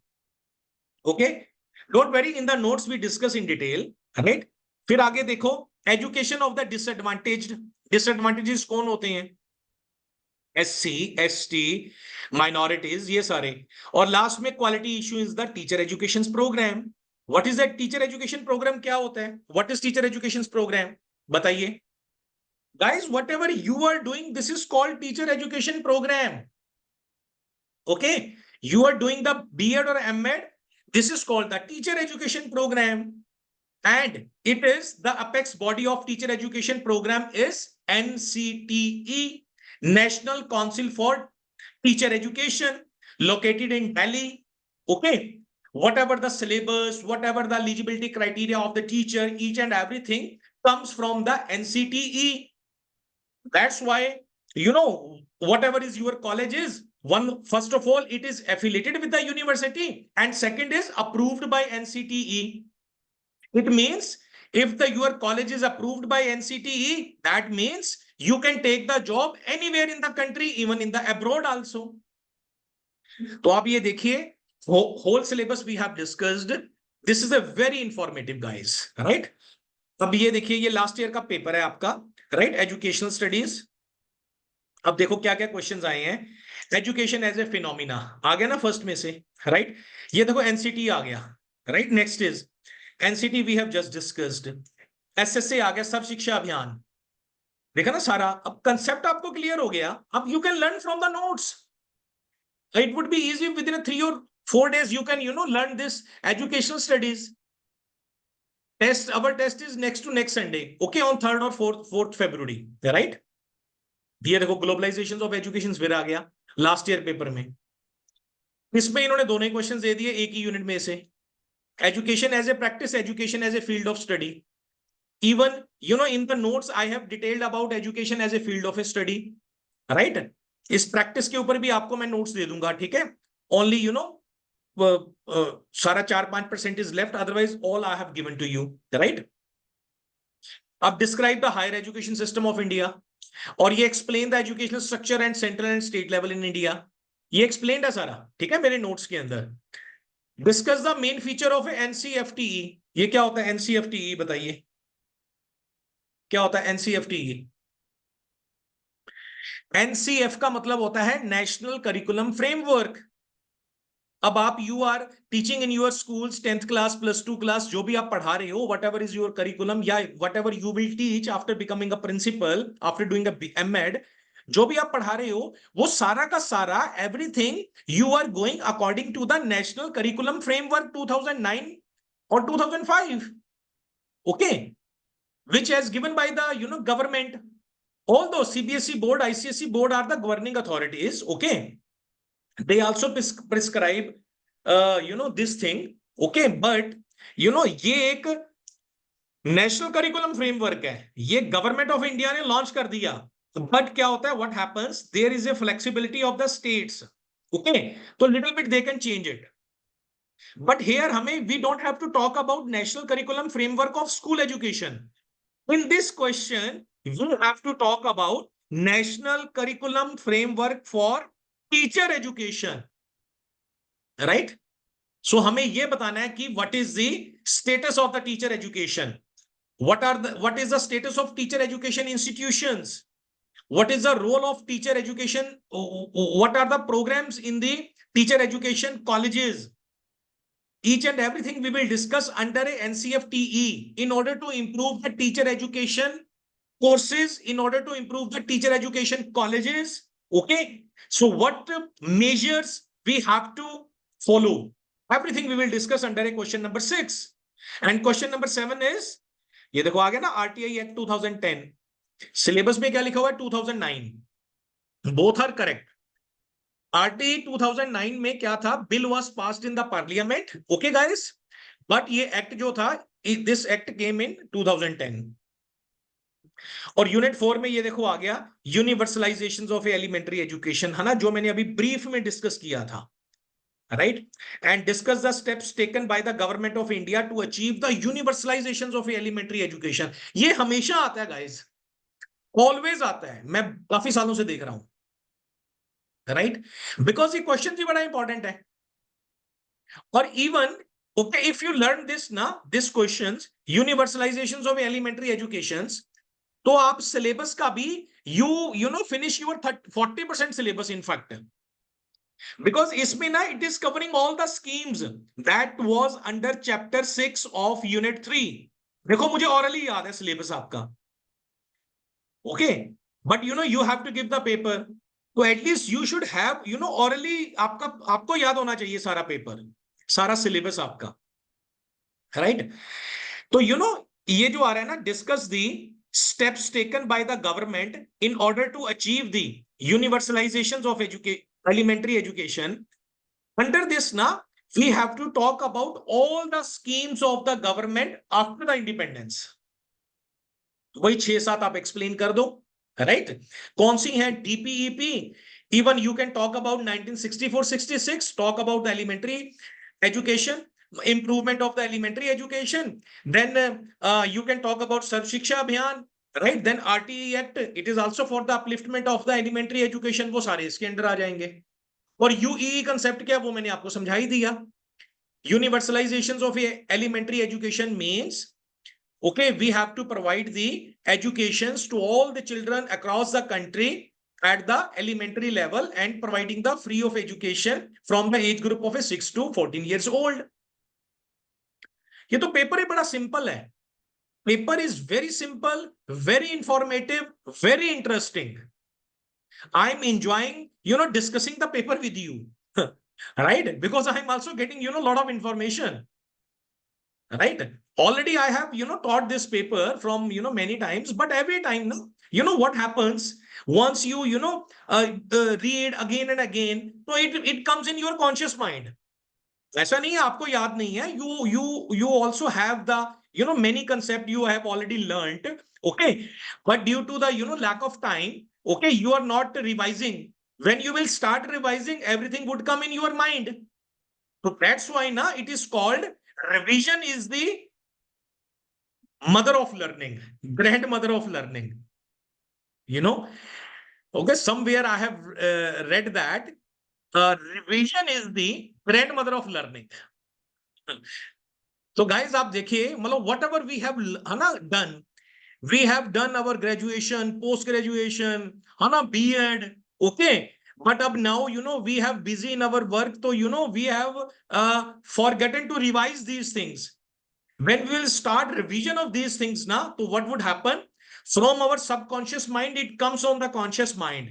okay. Don't worry, in the notes we discuss in detail, right? फिर आगे देखो, education of the disadvantaged. Disadvantages कौन होते हैं? SC, ST, minorities, ये सारे. और last में quality issue is the teacher education program. What is that teacher education program? क्या होता है? What is teacher education program? बताइए. Guys, whatever you are doing, this is called teacher education program. Okay, you are doing the B.Ed or M.Ed. This is called the teacher education program. And it is the apex body of teacher education program is NCTE, National Council for Teacher Education, located in Delhi. Okay, whatever the syllabus, whatever the eligibility criteria of the teacher, each and everything comes from the NCTE. That's why, whatever is your college is, first of all, it is affiliated with the university, and second is approved by NCTE. It means if your college is approved by NCTE, that means you can take the job anywhere in the country, even in the abroad also. तो आप ये देखिए, whole syllabus we have discussed. This is a very informative, guys, right? अब ये देखिए, ये last year का paper है आपका, राइट? Educational studies. अब देखो क्या क्या क्वेश्चंस आए हैं. एजुकेशन एज ए फिनोमिना आ गया ना फर्स्ट में से, राइट? ये देखो एनसीटी आ गया, right? Next is NCT we have just discussed. SSA आ गया, सर्व शिक्षा अभियान. देखा ना सारा. अब कंसेप्ट आपको क्लियर हो गया. अब you can learn from the notes. It would be easy with in 3 or 4 days you can learn this educational studies. Our test is next Sunday, okay, on 3rd or 4th February, right? ये देखो globalisation of education फिर आ गया last year paper में. इसमें इन्होंने दोनों ही questions दे दिए एक ही यूनिट में से. Education as a practice, education as a field of study. Even in the notes I have detailed about education as a field of study, right? इस प्रैक्टिस के ऊपर भी आपको मैं नोट्स दे दूंगा, ठीक है? ओनली सारा 4-5% is left, otherwise all I have given to you, right? अब describe the higher education system of India, और ये explain the educational structure and central and state level in India. ये explained है सारा, ठीक है, मेरे नोट्स के अंदर. Discuss the main feature of NCFTE. ये क्या होता है NCFTE? बताइए क्या होता है NCFTE? NCF का मतलब होता है नेशनल करिकुलम फ्रेमवर्क. अब आप you are teaching in your schools 10th class +2 class, जो भी आप पढ़ा रहे हो, whatever is your curriculum या whatever you will teach after becoming a principal, after doing a M.Ed, जो भी आप पढ़ा रहे हो, वो सारा का सारा everything you are going according to the national curriculum framework 2009 or 2005, okay, which has given by the government. Although CBSE board, ICSE board are the governing authorities, okay, they also prescribe this thing, okay, but ये एक national curriculum framework है, ये government of India ने launch कर दिया. But क्या होता है, what happens, there is a flexibility of the states, okay, तो little bit they can change it. But here हमें we don't have to talk about national curriculum framework of school education. In this question we have to talk about national curriculum framework for teacher education, right. So हमें यह बताना है कि what is the status of the teacher education, what is the status of teacher education institutions, what is the role of teacher education, what are the programs in the teacher education colleges. Each and everything we will discuss under a NCFTE in order to improve the teacher education courses, in order to improve the teacher education colleges. Okay, so what measures we have to follow, everything we will discuss under a question number 6. And question number 7 is, ये देखो आ गया ना, RTI Act 2010, syllabus में क्या लिखा हुआ है 2009, both are correct. RTI 2009 में क्या था, bill was passed in the parliament, okay guys, but ये एक्ट जो था, दिस एक्ट केम इन 2010। और यूनिट 4 में ये देखो आ गया, यूनिवर्सलाइजेशन ऑफ एलिमेंट्री एजुकेशन, है ना, जो मैंने अभी ब्रीफ में डिस्कस किया था, right. And discuss the steps taken by the government of India to achieve the universalization of elementary education. ये हमेशा आता है गाइस, ऑलवेज आता है, मैं काफी सालों से देख रहा हूं, राइट, बिकॉज ये क्वेश्चन भी बड़ा इंपॉर्टेंट है। और even okay, if you learn this ना, this questions, universalisation of elementary education, तो आप सिलेबस का भी you know finish your 40% syllabus in fact, because इसमें ना it is covering all the schemes that was under chapter 6 of unit 3। देखो मुझे orally याद है सिलेबस आपका, okay, but you know you have to give the paper, तो at least you should have you know hourly, आपको याद होना चाहिए सारा पेपर, सारा सिलेबस आपका, राइट। तो यू नो ये जो आ रहा है ना, discuss the steps taken by the government in order to achieve the universalization of elementary education. Under this now we have to talk about all the schemes of the government after the independence. वही 6-7 आप explain कर दो, right, कौन सी है, DPEP, even you can talk about 1964-66, talk about the elementary education, improvement of the elementary education, then you can talk about Sarv Shiksha Abhiyan, right, then RTE Act, it is also for the upliftment of the elementary education, वो सारे इसके अंदर आ जाएंगे। और UEE concept क्या, वो मैंने आपको समझा ही दिया। Universalization of elementary education means, okay, we have to provide the educations to all the children across the country at the elementary level and providing the free of education from the age group of 6 to 14 years old. ये तो paper ही बड़ा simple है, paper is very simple, very informative, very interesting. I am enjoying you know discussing the paper with you, right, because I am also getting you know lot of information, right, already I have you know taught this paper from you know many times, but every time no, you know what happens, once you know read again and again, so it comes in your conscious mind. ऐसा नहीं है आपको याद नहीं है, you also have the you know many concept you have already learnt, okay, but due to the you know lack of time, okay, you are not revising. When you will start revising, everything would come in your mind. So that's why now it is called revision is the mother of learning, grandmother of learning, you know, okay, somewhere I have read that revision is the grandmother of learning. तो guys आप देखिए, मतलब whatever we have है ना done, we have done our graduation, post graduation, है ना, B.Ed, okay, but अब now you know we have busy in our work, तो you know we have forgotten to revise these things. When we will start revision of these things now, so what would happen? From our subconscious mind, it comes on the conscious mind,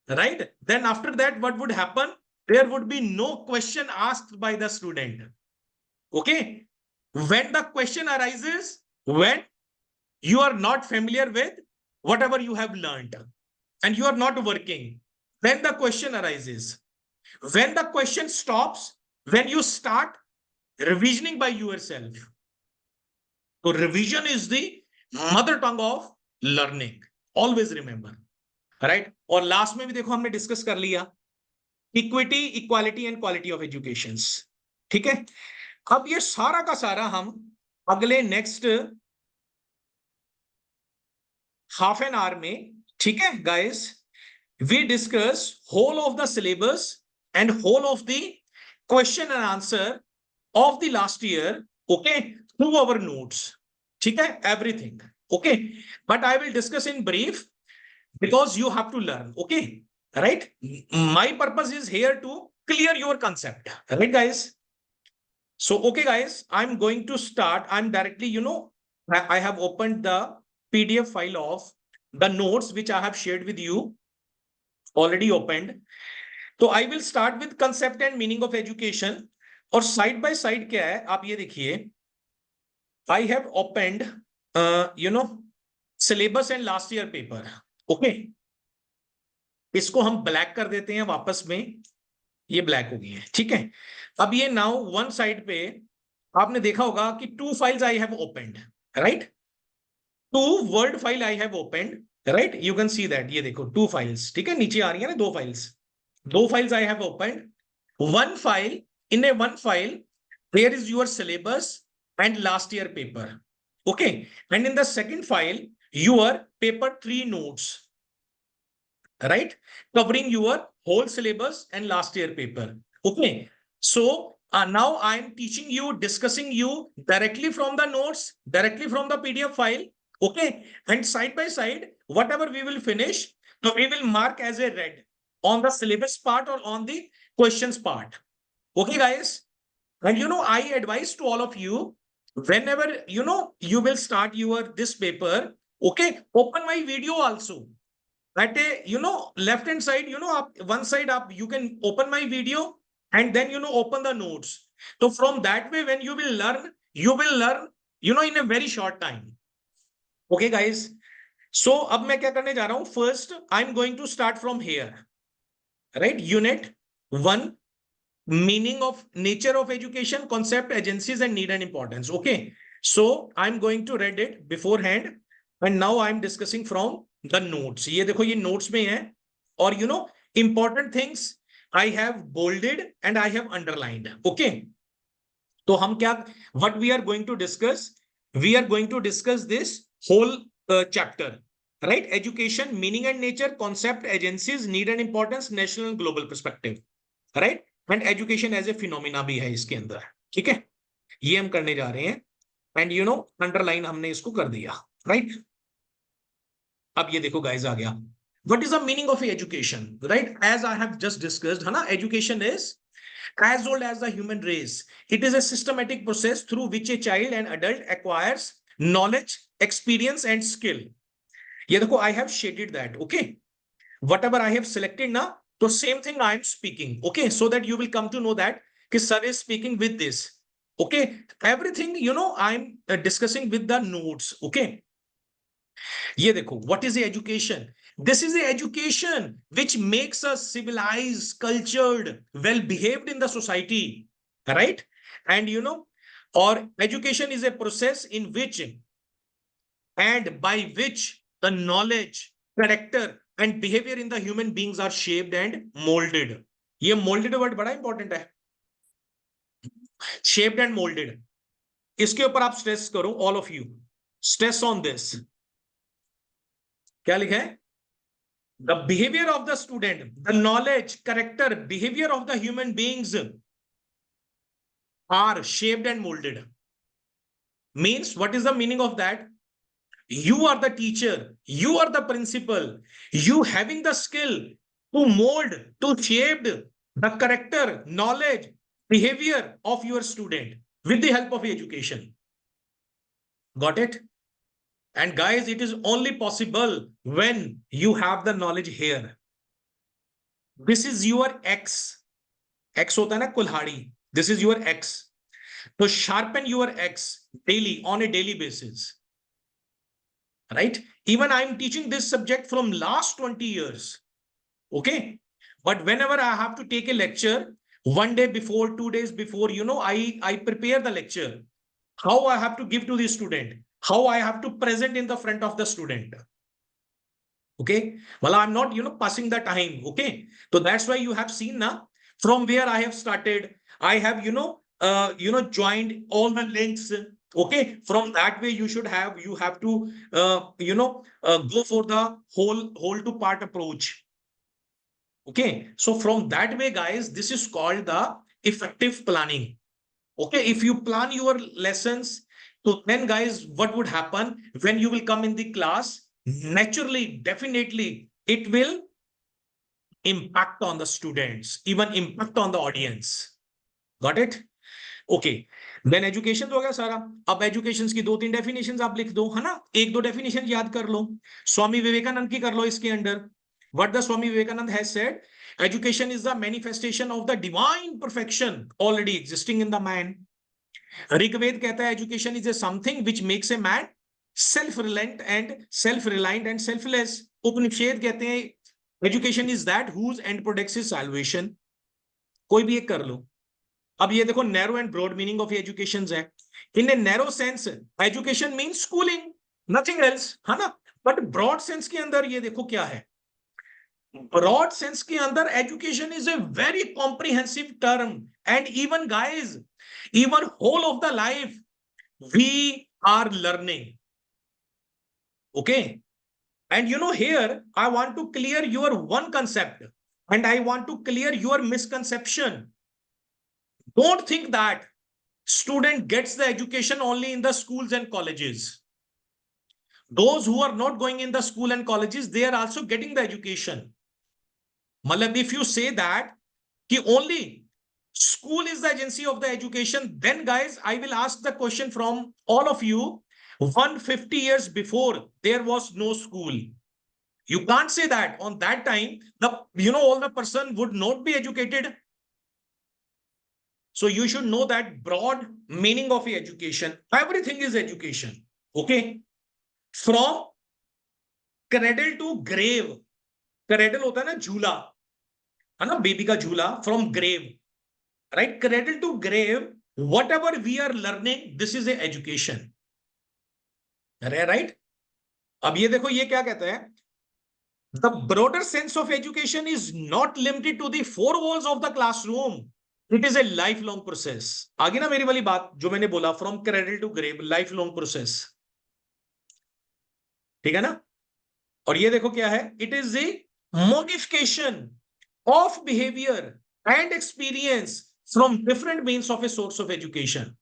right? Then after that, what would happen? There would be no question asked by the student. Okay, when the question arises, when you are not familiar with whatever you have learned and you are not working, then the question arises. When the question stops, when you start revisioning by yourself. So revision is the mother tongue of learning, always remember, right? और last में भी देखो हमने discuss कर लिया equity, equality and quality of education, ठीक है। अब ये सारा का सारा हम अगले नेक्स्ट हाफ एन आवर में, ठीक है guys, we discuss whole of the syllabus and whole of the question and answer of the last year, okay, through our notes. Okay, everything. Okay, but I will discuss in brief because you have to learn. Okay, right? My purpose is here to clear your concept. Right, guys? So, okay, guys, I'm going to start. I'm directly, I have opened the PDF file of the notes which I have shared with you, already opened. So I will start with concept and meaning of education. और side by side क्या है आप ये देखिए, I have opened syllabus and last year paper. Okay, इसको हम black कर देते हैं वापस में, ये ब्लैक हो गई है. ठीक है, अब ये नाउ वन साइड पे आपने देखा होगा कि 2 files I have opened, right. 2 word file I have opened, right. You can see that, ये देखो 2 फाइल्स. ठीक है, नीचे आ रही है ना 2 files. 2 files I have opened. One file, in a one file, there is your syllabus and last year paper. Okay. And in the second file, your paper 3 notes, right? Covering your whole syllabus and last year paper. Okay. So now I'm teaching you, discussing you directly from the notes, directly from the PDF file. Okay. And side by side, whatever we will finish, so we will mark as a red on the syllabus part or on the questions part. Okay, guys. And I advise to all of you, whenever you will start your this paper, okay, open my video also. At a left hand side, up one side up, you can open my video and then open the notes. So from that way, when you will learn in a very short time. Okay, guys. So अब मैं क्या करने जा रहा हूँ? First, I'm going to start from here. Right? Unit 1, meaning of nature of education, concept, agencies, and need and importance. Okay. So I'm going to read it beforehand. And now I'm discussing from the notes. ये देखो ये notes में है. और important things I have bolded and I have underlined. Okay. तो हम क्या, what we are going to discuss? We are going to discuss this whole chapter. Right? Education, meaning and nature, concept, agencies, need and importance, national and global perspective. Right? And education as a phenomena भी है इसके अंदर. ठीक है, ये हम करने जा रहे हैं. And underline हमने इसको कर दिया. Right? अब ये देखो guys आ गया. What is the meaning of education? Right? As I have just discussed, है ना, education is as old as the human race. It is a systematic process through which a child and adult acquires knowledge, experience, and skill. ये देखो I have shaded that. Okay, whatever I have selected now, so same thing I am speaking. Okay, so that you will come to know that कि sir is speaking with this. Okay, everything I'm discussing with the notes. Okay, ये देखो, what is the education? This is the education which makes us civilized, cultured, well behaved in the society, right? And or education is a process in which and by which the knowledge, character, and behavior in the human beings are shaped and molded. ये molded word बड़ा important है. Shaped and molded. इसके ऊपर आप stress करो, all of you. Stress on this. क्या लिखा है? The behavior of the student, the knowledge, character, behavior of the human beings are shaped and molded. Means, what is the meaning of that? You are the teacher, you are the principal, you having the skill to mold, to shape the character, knowledge, behavior of your student with the help of education. Got it? And guys, it is only possible when you have the knowledge here. This is your X. X hota hai na kulhadi. This is your X. So sharpen your X daily, on a daily basis. Right? Even I'm teaching this subject from last 20 years. Okay. But whenever I have to take a lecture, one day before, 2 days before, I prepare the lecture. How I have to give to the student. How I have to present in the front of the student. Okay. Well, I'm not, passing the time. Okay. So that's why you have seen now from where I have started. I have, joined all the links. Okay. From that way, you have to, go for the whole to part approach. Okay, so from that way, guys, this is called the effective planning. Okay, if you plan your lessons, so then, guys, what would happen when you will come in the class? Naturally, definitely, it will impact on the students, even impact on the audience. Got it? Okay then education तो हो गया सारा. अब education की दो तीन definitions आप लिख दो, है ना, एक दो डेफिनेशन याद कर लो. स्वामी विवेकानंद की कर लो इसके under. What the Swami Vivekananda has said, education is the manifestation of the divine perfection already existing in the man. Rigveda कहता है education is a something which makes a man self reliant and selfless. Upanishad कहते हैं education is that whose end products his salvation. कोई भी एक कर लो. अब ये देखो narrow and broad meaning of education है. In a narrow sense education means schooling, nothing else, है ना. बट ब्रॉड सेंस के अंदर ये देखो क्या है. ब्रॉड सेंस के अंदर education is a very comprehensive term and even guys, even whole of the life we are learning. Okay, and you know here I want to clear your one concept and I want to clear your misconception. Don't think that student gets the education only in the schools and colleges. Those who are not going in the school and colleges, they are also getting the education. Malab, if you say that ki only school is the agency of the education, then guys, I will ask the question from all of you. 150 years before, there was no school. You can't say that. On that time, all the person would not be educated. So you should know that broad meaning of education. Everything is education. Okay. From cradle to grave. Cradle होता है ना झूला, है ना, baby का झूला. From grave, right? Cradle to grave, whatever we are learning, this is a education. Right? अब ये देखो ये क्या कहता है. The broader sense of education is not limited to the four walls of the classroom. It is a lifelong process. आगे ना मेरी वाली बात जो मैंने बोला, from cradle to grave, lifelong process. ठीक है ना. और ये देखो क्या है, it is a modification of behavior and experience from different means of a source of education.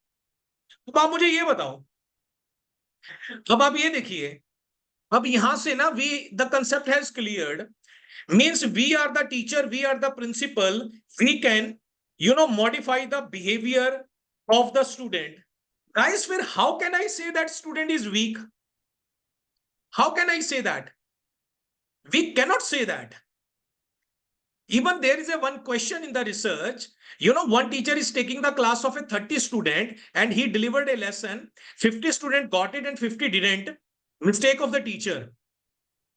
तो आप मुझे ये बताओ, अब आप ये देखिए, अब यहां से ना we the concept has cleared, means we are the teacher, we are the principal, we can modify the behavior of the student. Guys, फिर how can I say that student is weak? How can I say that? We cannot say that. Even there is a one question in the research, one teacher is taking the class of a 30 student and he delivered a lesson, 50 student got it and 50 didn't. Mistake of the teacher.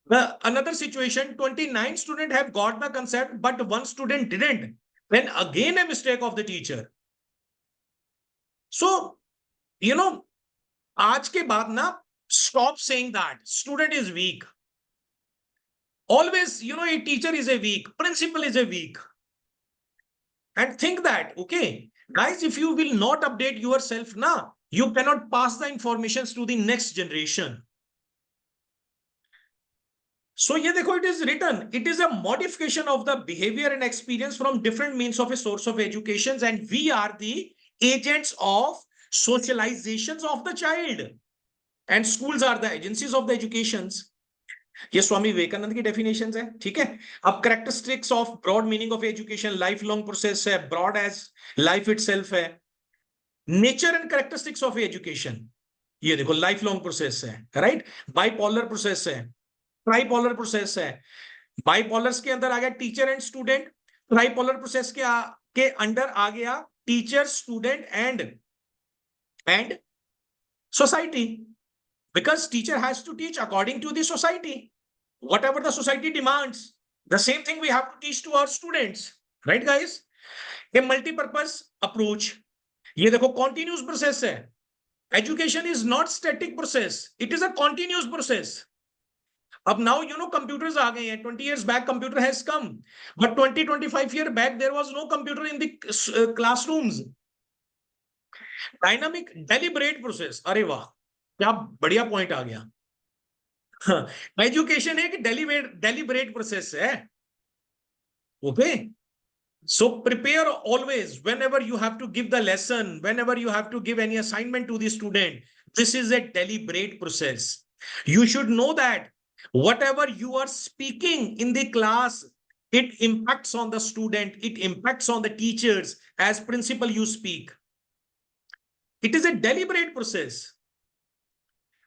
Another situation, 29 students have got the concept, but one student didn't. Then again a mistake of the teacher. So, आज के बाद ना, stop saying that student is weak. Always, a teacher is a weak, principal is a weak. And think that, okay, guys, if you will not update yourself now, you cannot pass the informations to the next generation. So ये देखो, it is written, it is a modification of the behavior and experience from different means of a source of education, and we are the agents of socializations of the child, and schools are the agencies of the educations. ये स्वामी विवेकानंद की definitions है. ठीक है. अब characteristics of broad meaning of education, life long process है, broad as life itself है. Nature and characteristics of education, ये देखो लाइफ लॉन्ग प्रोसेस है, राइट. बाइपोलर प्रोसेस है, ट्राइपोलर प्रोसेस है. बाइपोलर्स के अंदर आ गया teacher and student. Tripolar process के अंडर आ गया teacher, student and society. Because teacher has to teach according to the society. Whatever the society demands, the same thing we have to teach to our students. Right, guys? A multi-purpose approach. ये देखो continuous process है. Education is not static process. It is a continuous process. अब now, computers आ गए हैं. 20 years back, computer has come. But 25 years back, there was no computer in the classrooms. Dynamic, deliberate process. अरे वाह, क्या बढ़िया point आ गया. Education एक deliberate process है. Okay. So prepare always whenever you have to give the lesson, whenever you have to give any assignment to the student. This is a deliberate process. You should know that whatever you are speaking in the class, it impacts on the student, it impacts on the teachers. As principal, you speak. It is a deliberate process,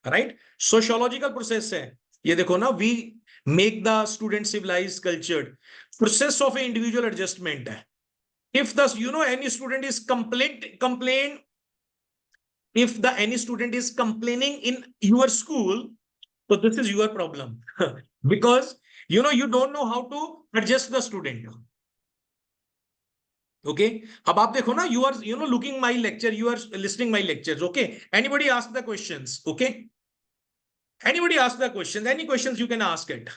right? Sociological process है. ये देखो ना, we make the student civilized, cultured. Process of an individual adjustment है. If the any student is if the any student is complaining in your school, so this is your problem. Because you don't know how to adjust the student. Okay, अब आप देखो ना, you are looking my lecture, you are listening my lectures. Okay, anybody ask the questions? Okay, anybody ask the questions? Any questions you can ask it.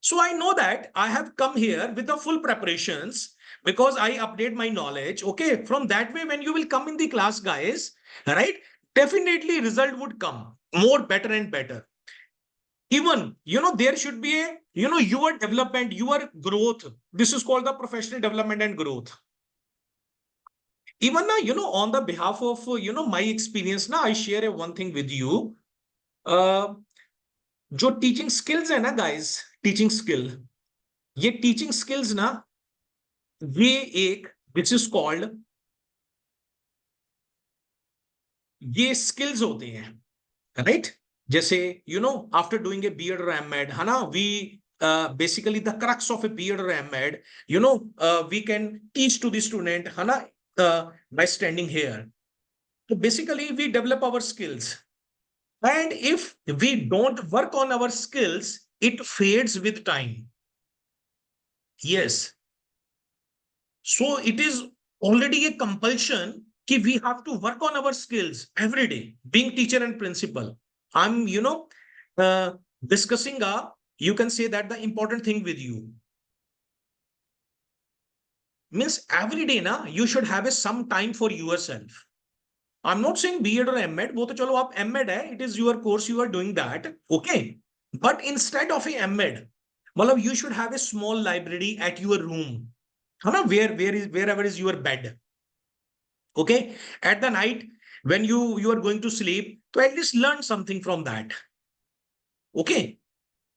So I know that I have come here with the full preparations because I update my knowledge. Okay, from that way, when you will come in the class, guys, right, definitely result would come more better and better. Even, there should be a, your development, your growth. This is called the professional development and growth. Even, on the behalf of, my experience, now I share one thing with you. जो teaching skills है ना guys, teaching skill, ये teaching skills ना, ये एक which is called, ये skills होते हैं, राइट? जैसे आफ्टर डूइंग ए बीएड और एमएड, है ना, we basically the crux of a B.Ed or M.Ed, we can teach to the student, है ना, by standing here. So basically we develop our skills, and if we don't work on our skills, it fades with time. Yes. So it is already a compulsion कि we have to work on our skills every day, being teacher and principal. I'm, discussing you can say that the important thing with you. Means every day na, you should have some time for yourself. I'm not saying B.Ed or M.Ed, वो तो चलो आप M.Ed है, it is your course, you are doing that, okay. But instead of a M.Ed, मतलब you should have a small library at your room, है ना, wherever is your bed. Okay, at the night when you are going to sleep, to at least learn something from that. Okay,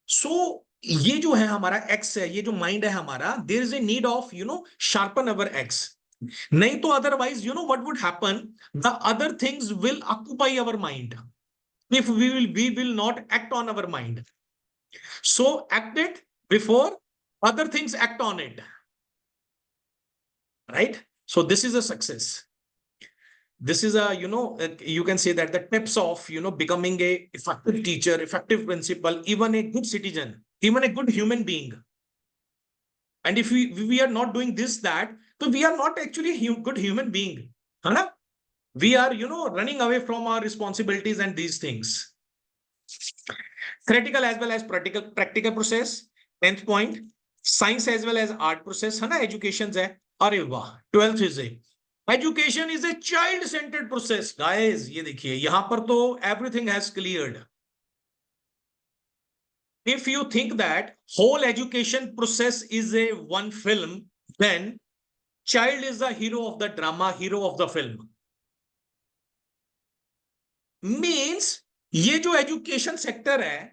so ये जो है हमारा x है, ये जो mind है हमारा, there is a need of sharpen our axe. नहीं तो otherwise what would happen, the other things will occupy our mind if we will not act on our mind. So act it before other things act on it, right? So this is a success. This is a, you can say that the tips of, becoming a effective teacher, effective principal, even a good citizen, even a good human being. And if we are not doing this, that, so we are not actually a good human being. Huh? We are, running away from our responsibilities and these things. Theoretical as well as practical process. 10th point, science as well as art process, है ना, education है. अरे वाह, 12th is a education is a child centered process. Guys, ये देखिए यहां पर तो everything has cleared. If you think that whole education process is a one film, then child is the hero of the drama, hero of the film. Means ये जो education sector है,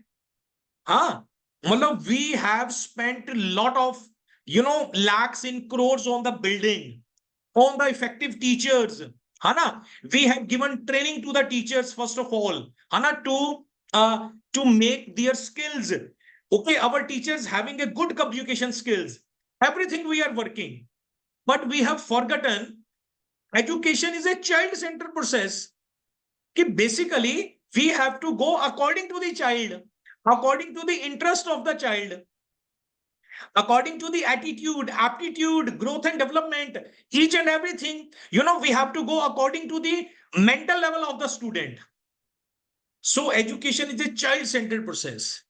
हाँ, मतलब we have spent a lot of, lakhs in crores on the building, on the effective teachers, है ना. We have given training to the teachers first of all, है ना, to make their skills. Okay, our teachers having a good communication skills, everything we are working, but we have forgotten education is a child-centered process. कि basically we have to go according to the child, according to the interest of the child, according to the attitude, aptitude, growth and development, each and everything, we have to go according to the mental level of the student. So education is a child-centered process.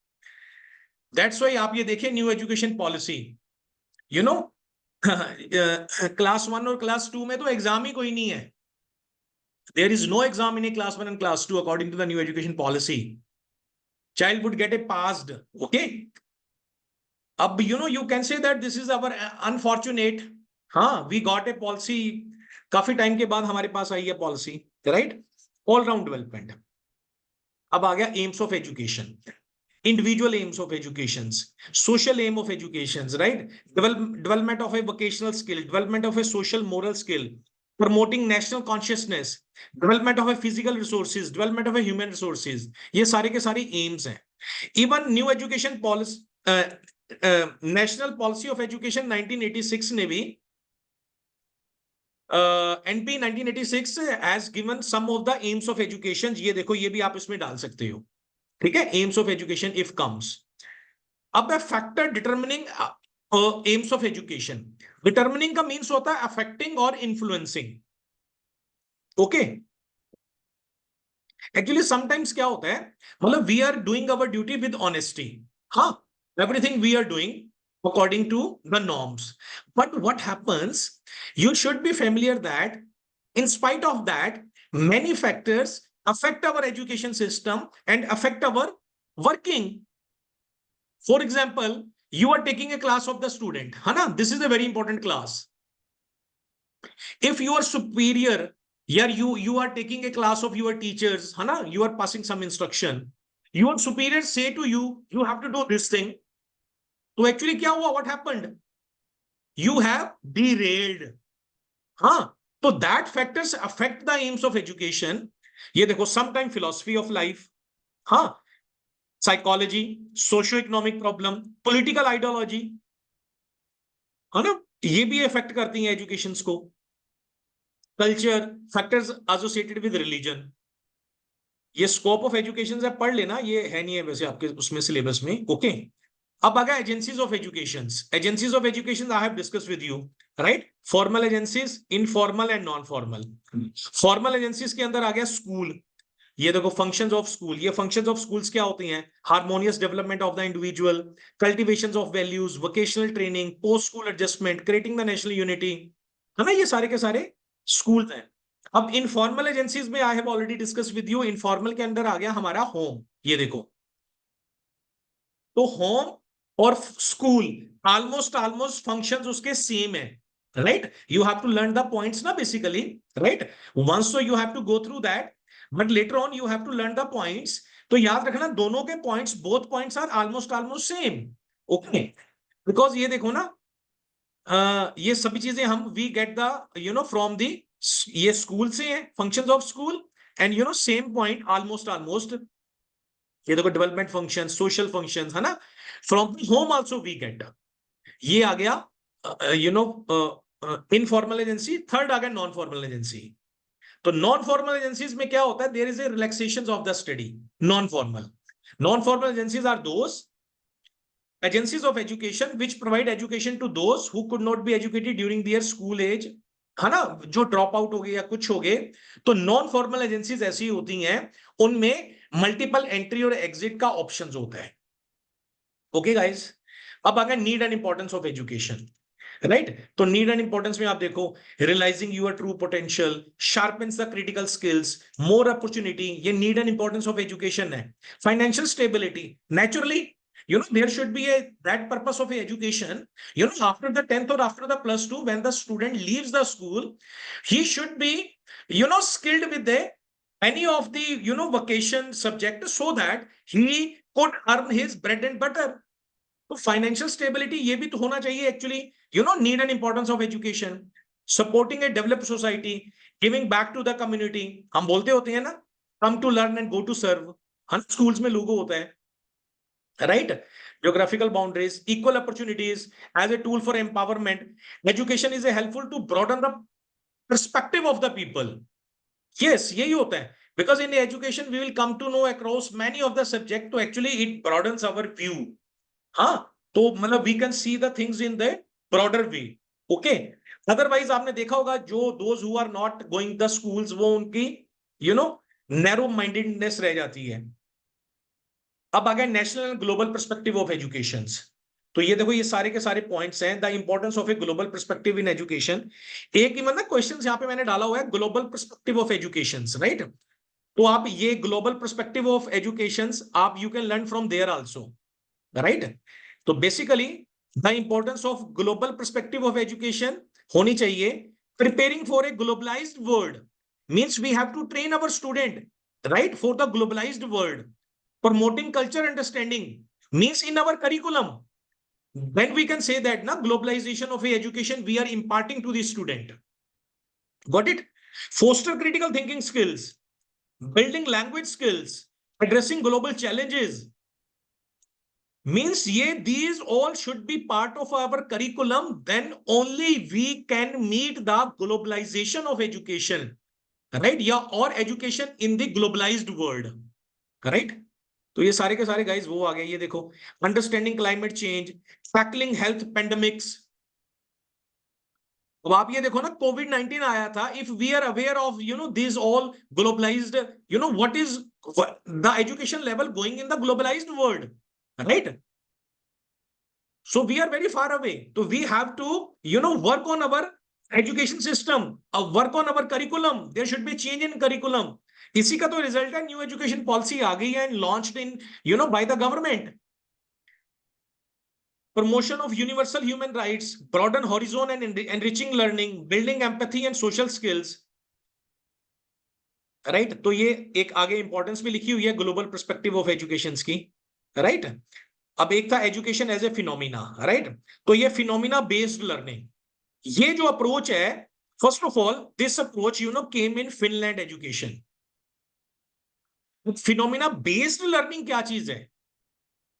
That's why आप ये देखिए new education policy, class 1 और class 2 में तो exam ही कोई नहीं है. There is no exam in a class 1 and class 2 according to the new education policy. Child would get a passed, okay. अब you can say that this is our unfortunate, हाँ, we got a policy, काफी time के बाद हमारे पास आई है policy, right, all round development. अब आ गया AIIMS of education, individual aims of educations, social aim of educations, right? Development of a vocational skill, development of a social moral skill, promoting national consciousness, development of a physical resources, development of a human resources, ये सारे के सारे aims हैं। Even new education policy, national policy of education 1986 ने भी NP 1986 has given some of the aims of education, ये देखो, ये भी आप इसमें डाल सकते हो, ठीक है, AIIMS of education if comes. अब है factor determining AIIMS of education. Determining का मीन्स होता है अफेक्टिंग और इन्फ्लुएंसिंग, ओके। एक्चुअली समटाइम्स क्या होता है, मतलब we are doing our duty with honesty, हाँ, everything we are doing according to the norms, but what happens, you should be familiar that in spite of that many factors affect our education system and affect our working. For example, you are taking a class of the student, है ना, this is a very important class. If you are superior, yeah, you are taking a class of your teachers, है ना, you are passing some instruction, your superior say to you, you have to do this thing, तो actually क्या हुआ, what happened, you have derailed, हाँ, तो that factors affect the aims of education। ये देखो, sometime philosophy of life, हाँ, psychology, socio economic problem, political ideology, है ना, ये भी इफेक्ट करती हैं एजुकेशन को। Culture, factors associated with religion, ये स्कोप ऑफ एजुकेशन से पढ़ लेना, ये है नहीं है वैसे आपके उसमें सिलेबस में, ओके। अब आ गया agencies of education. Agencies of education I have discuss with you, right, formal agencies, informal and non formal. Formal agencies के अंदर आ गया स्कूल, ये देखो फंक्शंस ऑफ स्कूल, ये फंक्शंस ऑफ स्कूल्स क्या होती हैं, harmonious development of the individual, cultivation of values, vocational training, post school adjustment, creating the national unity, है ना, ये सारे के सारे स्कूल्स हैं। अब इनफॉर्मल एजेंसीज में I have already discuss with you, informal के अंदर आ गया हमारा होम, ये देखो, तो होम और स्कूल ऑलमोस्ट फंक्शंस उसके सेम है, right, you have to learn the points ना basically, right, once so you have to go through that, but later on you have to learn the points. तो याद रखना दोनों के points, both points are almost same, okay. Because ये देखो ना, ये सभी चीजें हम we get the from the, ये स्कूल से है, functions of school, and same point almost, ये देखो डेवलपमेंट फंक्शन, सोशल फंक्शंस, है ना, from home also we get. ये आ गया इनफॉर्मल एजेंसी। थर्ड आ गया नॉन फॉर्मल एजेंसी। तो नॉन फॉर्मल एजेंसीज में क्या होता है, there is a relaxation of the study. Non formal agencies are those agencies of education which provide education to those who could not be educated during their school age, है ना, जो drop out हो गए या कुछ हो गए। तो नॉन फॉर्मल एजेंसीज ऐसी होती हैं, उनमें मल्टीपल एंट्री और एग्जिट का ऑप्शन होता है, ओके गाइस। अब आ गया need and importance of education, right. तो नीड एंड इंपॉर्टेंस में आप देखो, realizing your true potential, sharpens the critical skills, more opportunity, ये need and importance of education है। Financial stability, naturally there should be that purpose of education, after the 10th or after the plus 2, when the student leaves the school, he should be skilled with any of the vocation subject, so that he could earn his bread and butter. तो financial stability ये भी तो होना चाहिए actually, need and importance of education. Supporting a developed society, giving back to the community, हम बोलते होते हैं ना, come to learn and go to serve, हम स्कूल्स में लोगो होता है, right. Geographical boundaries, equal opportunities as a tool for empowerment. Education is a helpful to broaden the perspective of the people. Yes, यही होता है, because in the education we will come to know across many of the subject, तो actually it broadens our view, हाँ, तो मतलब we can see the things in the broader way, okay. Otherwise आपने देखा होगा, जो those who are not going the schools, वो उनकी narrow mindedness रह जाती है। अब आ गया national and global perspective of education. तो ये देखो, ये सारे के सारे पॉइंट्स हैं, the importance of a global perspective in education. एक ही मतलब क्वेश्चन यहाँ पे मैंने डाला हुआ है, global perspective of education, right. तो आप ये ग्लोबल पर्सपेक्टिव ऑफ एजुकेशन आप you can learn from there also, right. तो basically the importance of global perspective of education होनी चाहिए. Preparing for a globalized world means we have to train our student right for the globalised world. Promoting culture understanding means in our curriculum when we can say that na globalization of education we are imparting to the student. Got it? Foster critical thinking skills, building language skills, addressing global challenges means ye these all should be part of our curriculum, then only we can meet the globalization of education, right? Yeah, or education in the globalized world, right? तो ये सारे के सारे guys वो आ गए. ये देखो, understanding climate change, tackling health pandemics. अब आप ये देखो ना, कोविड-19 आया था. If we are aware of this all globalised, what is the education level going in the globalised world, right? So we are very far away. So we have to, work on our education system, work on our curriculum. There should be change in curriculum. इसी का तो result है, new education policy आ गई है and launched in by the government. Promotion of universal human rights, broaden horizon and enriching learning, building empathy and social skills. Right तो ये एक आगे इंपॉर्टेंस भी लिखी हुई है ग्लोबल पर्सपेक्टिव ऑफ एजुकेशन की. राइट अब एक था education as a phenomena. Right तो ये फिनोमिना बेस्ड लर्निंग, ये जो अप्रोच है, first of all this approach came in Finland education. Phenomena based learning क्या चीज है?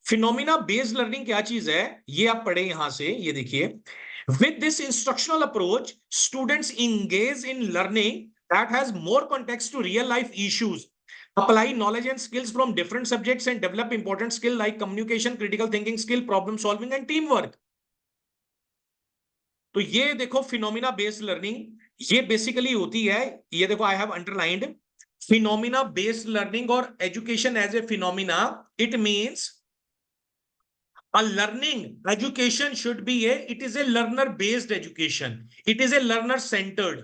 फिनोमिना बेस्ड लर्निंग क्या चीज है ये आप पढ़े यहां से. ये देखिए, with this instructional approach students engage in learning that has more context to real life issues, apply knowledge and skills from different subjects and develop important skill like communication, critical thinking skill, problem solving and teamwork. तो ये देखो phenomena based learning, ये basically होती है, ये देखो I have underlined phenomena based learning और education as a phenomena. It means a learning education should be it is a learner based education, it is a learner centered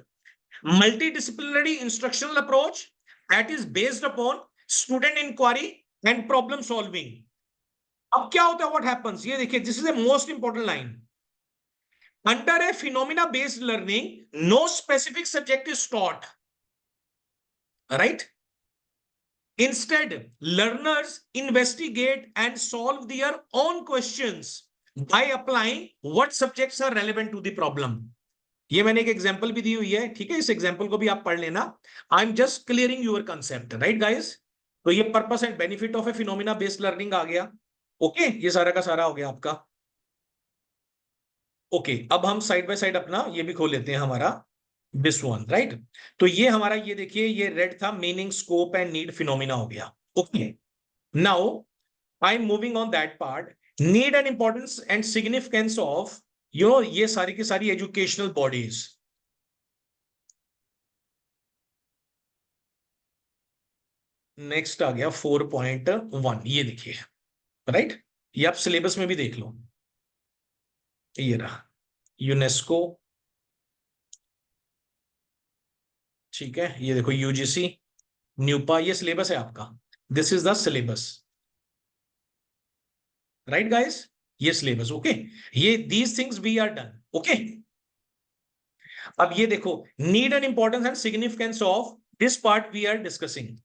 multidisciplinary instructional approach that is based upon student inquiry and problem solving. अब क्या होता है, what happens, ये देखिए, this is a most important line. Under a phenomena based learning no specific subject is taught, right? Instead learners investigate and solve their own questions by applying what subjects are relevant to the problem. ये मैंने एक example भी दी हुई है, ठीक है? इस example को भी आप पढ़ लेना. I am just clearing your concept, right guys? तो ये purpose and benefit of a phenomena based learning आ गया. ओके ये सारा का सारा हो गया आपका. ओके अब हम साइड बाय साइड अपना ये भी खोल लेते हैं हमारा दिस वन. राइट तो ये हमारा, ये देखिए, ये रेड था meaning, scope and need, phenomena हो गया. Okay now I am moving on that part, need and importance and significance of ये सारी की सारी एजुकेशनल बॉडीज. नेक्स्ट आ गया 4.1. ये देखिए, राइट ये आप सिलेबस में भी देख लो. ये रहा यूनेस्को, ठीक है? ये देखो यूजीसी, न्यूपा, ये सिलेबस है आपका. This is the syllabus, right guys? ये सिलेबस. ओके ये these things we are done. ओके अब ये देखो, need and importance and significance of this part we are discussing.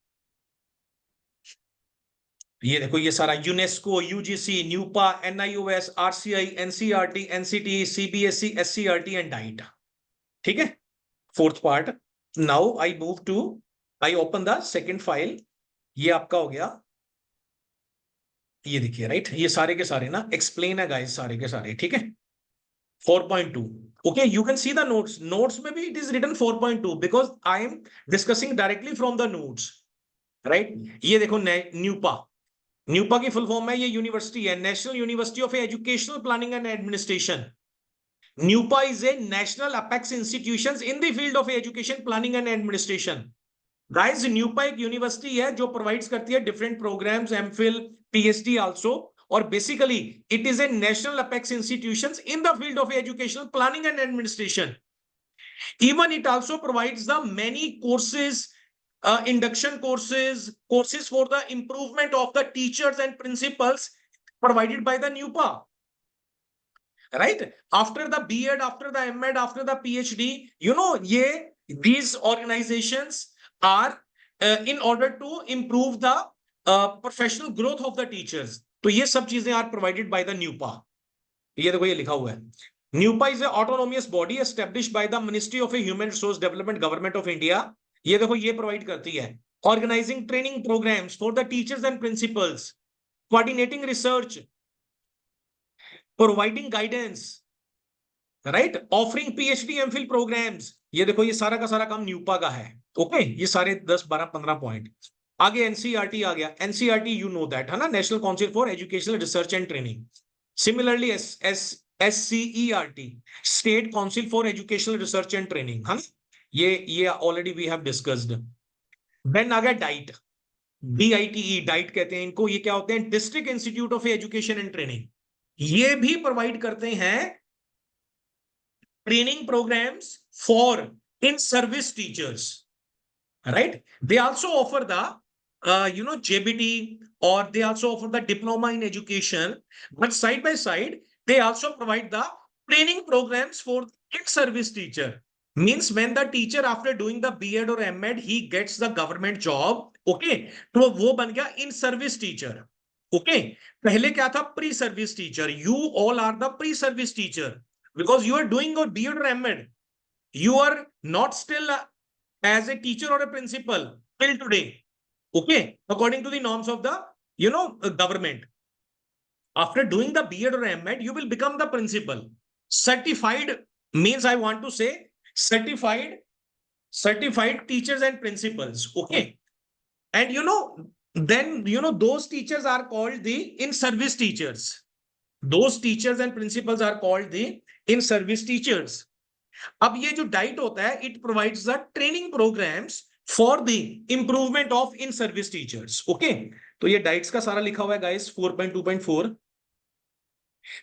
ये देखो ये सारा UNESCO, UGC, NUEPA, NIOS, RCI, NCERT, NCT, CBSE, SCERT and DIET. ठीक है, fourth part. Now I move to, I open the second file. ये आपका हो गया, ये देखिए, राइट ये सारे के सारे ना एक्सप्लेन है गाइस, सारे के सारे. ठीक है 4.2. okay you can see the notes में भी it is written 4.2 because I am discussing directly from the notes, right? ये देखो न्यूपा, न्यूपा की फुल फॉर्म है, ये यूनिवर्सिटी है, national university of educational planning and administration. NUEPA is a national apex institutions in the field of education planning and administration. Guys NUEPA एक university है जो provides करती है different programs, MPhil, PhD also, और basically it is a national apex institutions in the field of educational planning and administration. Even it also provides the many courses, induction courses for the improvement of the teachers and principals provided by the NUPA. right? After the B.Ed, after the M.Ed, after the PhD, these organizations are in order to improve the professional growth of the teachers. तो ये सब चीजें are provided by the NUPA. ये देखो ये लिखा हुआ है. NUPA is an autonomous body established by the Ministry of Human Resource Development, Government of India. ये देखो ये provide करती है. Organizing training programs for the teachers and principals, coordinating research, providing guidance, right? Offering PhD MPhil programs. ये देखो ये सारा का सारा काम न्यूपा का है. ओके, ये सारे 10 12 15 पॉइंट. आगे एनसीईआरटी आ गया. एनसीईआरटी यू नो दैट है ना, national council for educational research and training. Similarly SCERT, state council for educational research and training, है ना. ये already we have discussed. Then आ गया डाइट, DITE, डाइट कहते हैं इनको. ये क्या होते हैं? District institute of education and training. ये भी प्रोवाइड करते हैं training programs for in-service teachers, right? They also offer the, JBT, or they also offer the diploma in education, but side by side, they also provide the training programs for in-service teacher. Means when the teacher after doing the B.Ed or M.Ed, he gets the government job, okay? तो वो बन गया in-service teacher, okay? पहले क्या था? Pre-service teacher. You all are the pre-service teacher. Because you are doing your B.Ed or M.Ed, you are not still as a teacher or a principal till today. Okay, according to the norms of the government. After doing the B.Ed or M.Ed, you will become the principal. Certified means, I want to say certified teachers and principals. Okay, and then those teachers are called the in-service teachers. Those teachers and principals are called the in-service teachers. अब ये जो diet होता है, it provides the training programs for the improvement of in-service teachers. Okay, तो ये diets का सारा लिखा हुआ है गाइस. 4.2.4.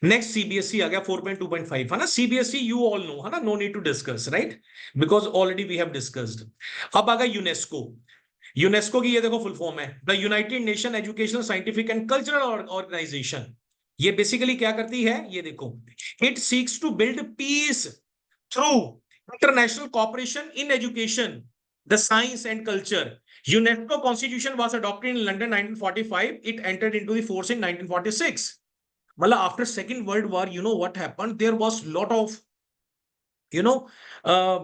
नेक्स्ट सीबीएसई आ गया 4.2.5, है ना. सीबीएसई यू ऑल नो, है ना, no need to discuss, right, because already we have discussed. अब आ गया यूनेस्को. यूनेस्को की ये देखो फुल फॉर्म है, the United Nation Educational Scientific and Cultural Organization. ये बेसिकली क्या करती है? ये देखो, it seeks to build peace through international cooperation in education, the science and culture. UNESCO constitution was adopted in London 1945. It entered into the force in 1946. Well, after Second World War, you know what happened? There was lot of, all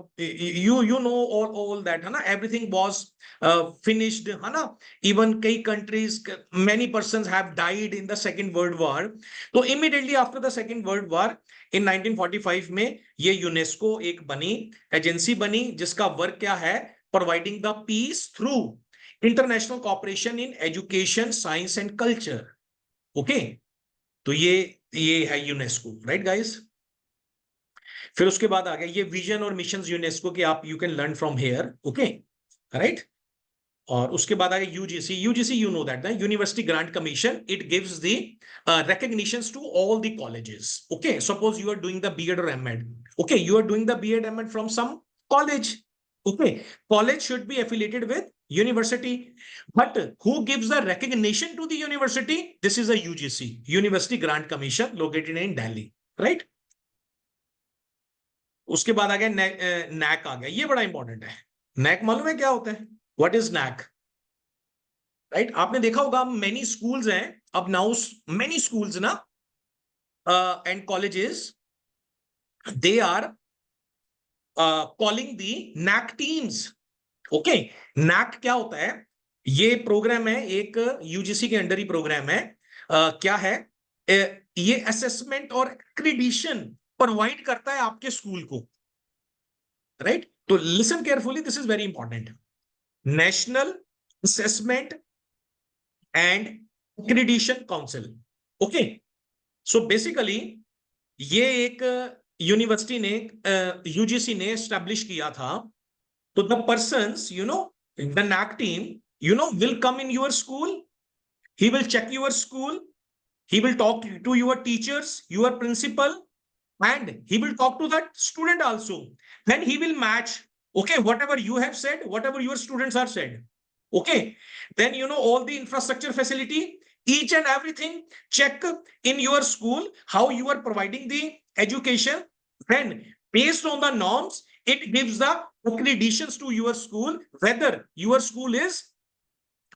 that, है ना? Everything was finished, है ना? Even key countries, many persons have died in the Second World War. So immediately after the Second World War, in 1945 में ये UNESCO एक बनी, agency बनी, जिसका वर्क क्या है? Providing the peace through international cooperation in education, science and culture. Okay, तो ये है यूनेस्को, राइट गाइस. फिर उसके बाद आ गया ये विजन और मिशन यूनेस्को के, आप you can learn from here. Okay, right. और उसके बाद आ गया UGC. UGC you know that, university grant commission. It gives the recognitions to all the colleges. Okay, suppose you are doing the B.Ed or M.Ed. Okay, you are doing the B.Ed M.Ed from some college. Okay, college should be affiliated with university, but who gives the recognition to the university? This is a UGC, University Grant Commission, located in Delhi, right? उसके बाद आ गया NAC आ गया. ये बड़ा important है. NAC मालूम है क्या होता है? What is NAC? राइट, आपने देखा होगा मेनी स्कूल्स हैं अब, नाउ मेनी स्कूल्स ना and colleges, they are calling the NAC teams. Okay, NAC क्या होता है? ये प्रोग्राम है, एक यूजीसी के अंडर ही प्रोग्राम है. क्या है? ये असेसमेंट और एक्रीडिशन प्रोवाइड करता है आपके स्कूल को, राइट? तो listen carefully, this is very important. National assessment and accreditation council. Okay, so basically ये एक यूनिवर्सिटी ने, यूजीसी ने एस्टैब्लिश किया था. तो the persons, the NAC team, will come in your school. He will check your school. He will talk to your teachers, your principal, and he will talk to that student also. Then he will match, okay, whatever you have said, whatever your students are said. Okay, then all the infrastructure facility each and everything, check in your school how you are providing the education. Then based on the norms, it gives the accreditations to your school, whether your school is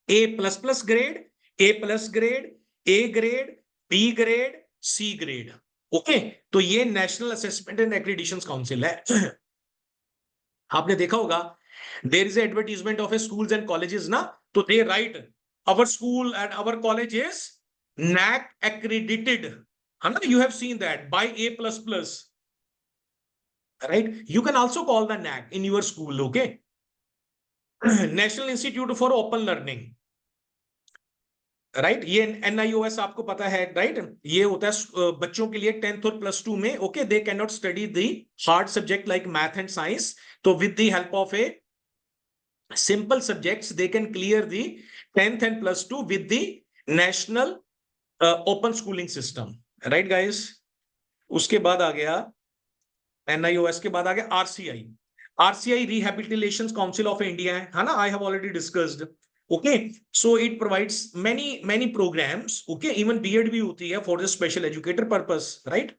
A++ grade, A+ grade, A grade, B grade, C grade. Okay, तो ये national assessment and accreditation council है. आपने देखा होगा, there is advertisement of a schools and colleges ना, तो they write our school and our college is NAC accredited, है ना. You have seen that by A++, right? You can also call the NAC in your school, okay? National Institute for Open Learning, right. ये NIOS आपको पता है, right. ये होता है बच्चों के लिए 10th और +2 में, okay. They can not study the hard subject like math and science, तो with the help of a simple subjects they can clear the 10th and +2 with the national open schooling system, right guys. उसके बाद आ गया NIOS के बाद आ गया RCI rehabilitation council of India, है ना. I have already discussed. Okay, so it provides many programs. Okay, even B.Ed भी होती है for the special educator purpose, right?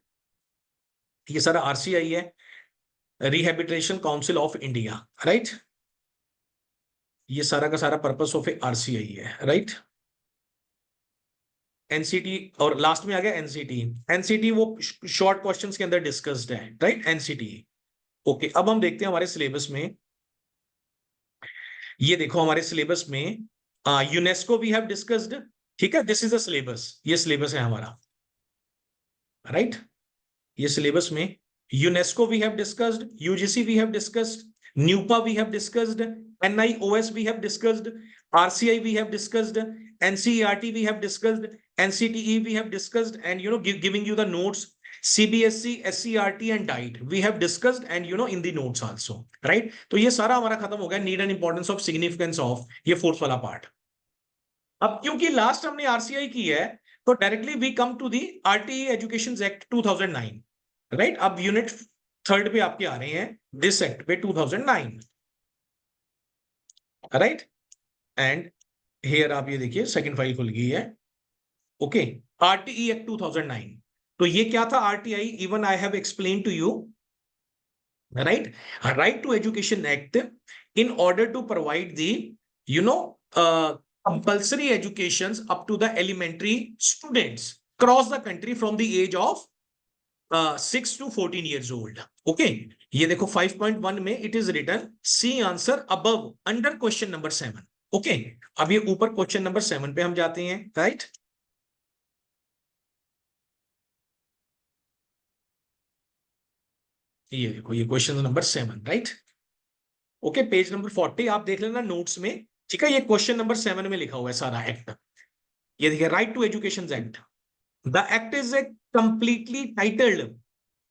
ये सारा RCI है, Rehabilitation Council of India, right? ये सारा का सारा पर्पस ऑफ RCI है, right? NCT और लास्ट में आ गया NCT वो शॉर्ट क्वेश्चंस के अंदर डिस्कस्ड है, राइट. NCT. ओके, अब हम देखते हैं हमारे सिलेबस में. ये देखो हमारे सिलेबस में यूनेस्को वी हैव डिस्कस्ड, ठीक है. दिस इज द सिलेबस, ये सिलेबस है हमारा, राइट. ये सिलेबस में UNESCO we have discussed, UGC we have discussed, NUEPA we have discussed, NIOS we have discussed, RCI we have discussed, NCERT we have discussed, NCTE we have discussed, and giving you the notes. CBSE, SCRT and DIET we have discussed, and in the notes also, right? तो ये सारा हमारा खत्म हो गया. Need and importance of significance of, ये fourth वाला part. अब क्योंकि लास्ट हमने RCI की है, तो directly we come to the RTE education act 2009, right. अब यूनिट 3 पे आपके आ रहे हैं दिस एक्ट पे 2009, राइट. एंड हियर आप ये देखिए सेकंड फाइल खुल गई है, ओके. RTE act 2009. तो ये क्या था RTI? Even I have explain to you, right. Right to education act in order to provide the compulsory educations up to the elementary students across the country from the age of 6 to 14 years old. Okay, ये देखो 5.1 में it is written see answer above under question number 7. Okay, अब ये ऊपर question number 7 पे हम जाते हैं, राइट. ये देखो ये question number 7, right. Okay, page number 40 आप देख लेना नोट्स में, ठीक है. ये क्वेश्चन नंबर 7 में लिखा हुआ है सारा एक्ट. ये देखिए right to education act. The act is a completely titled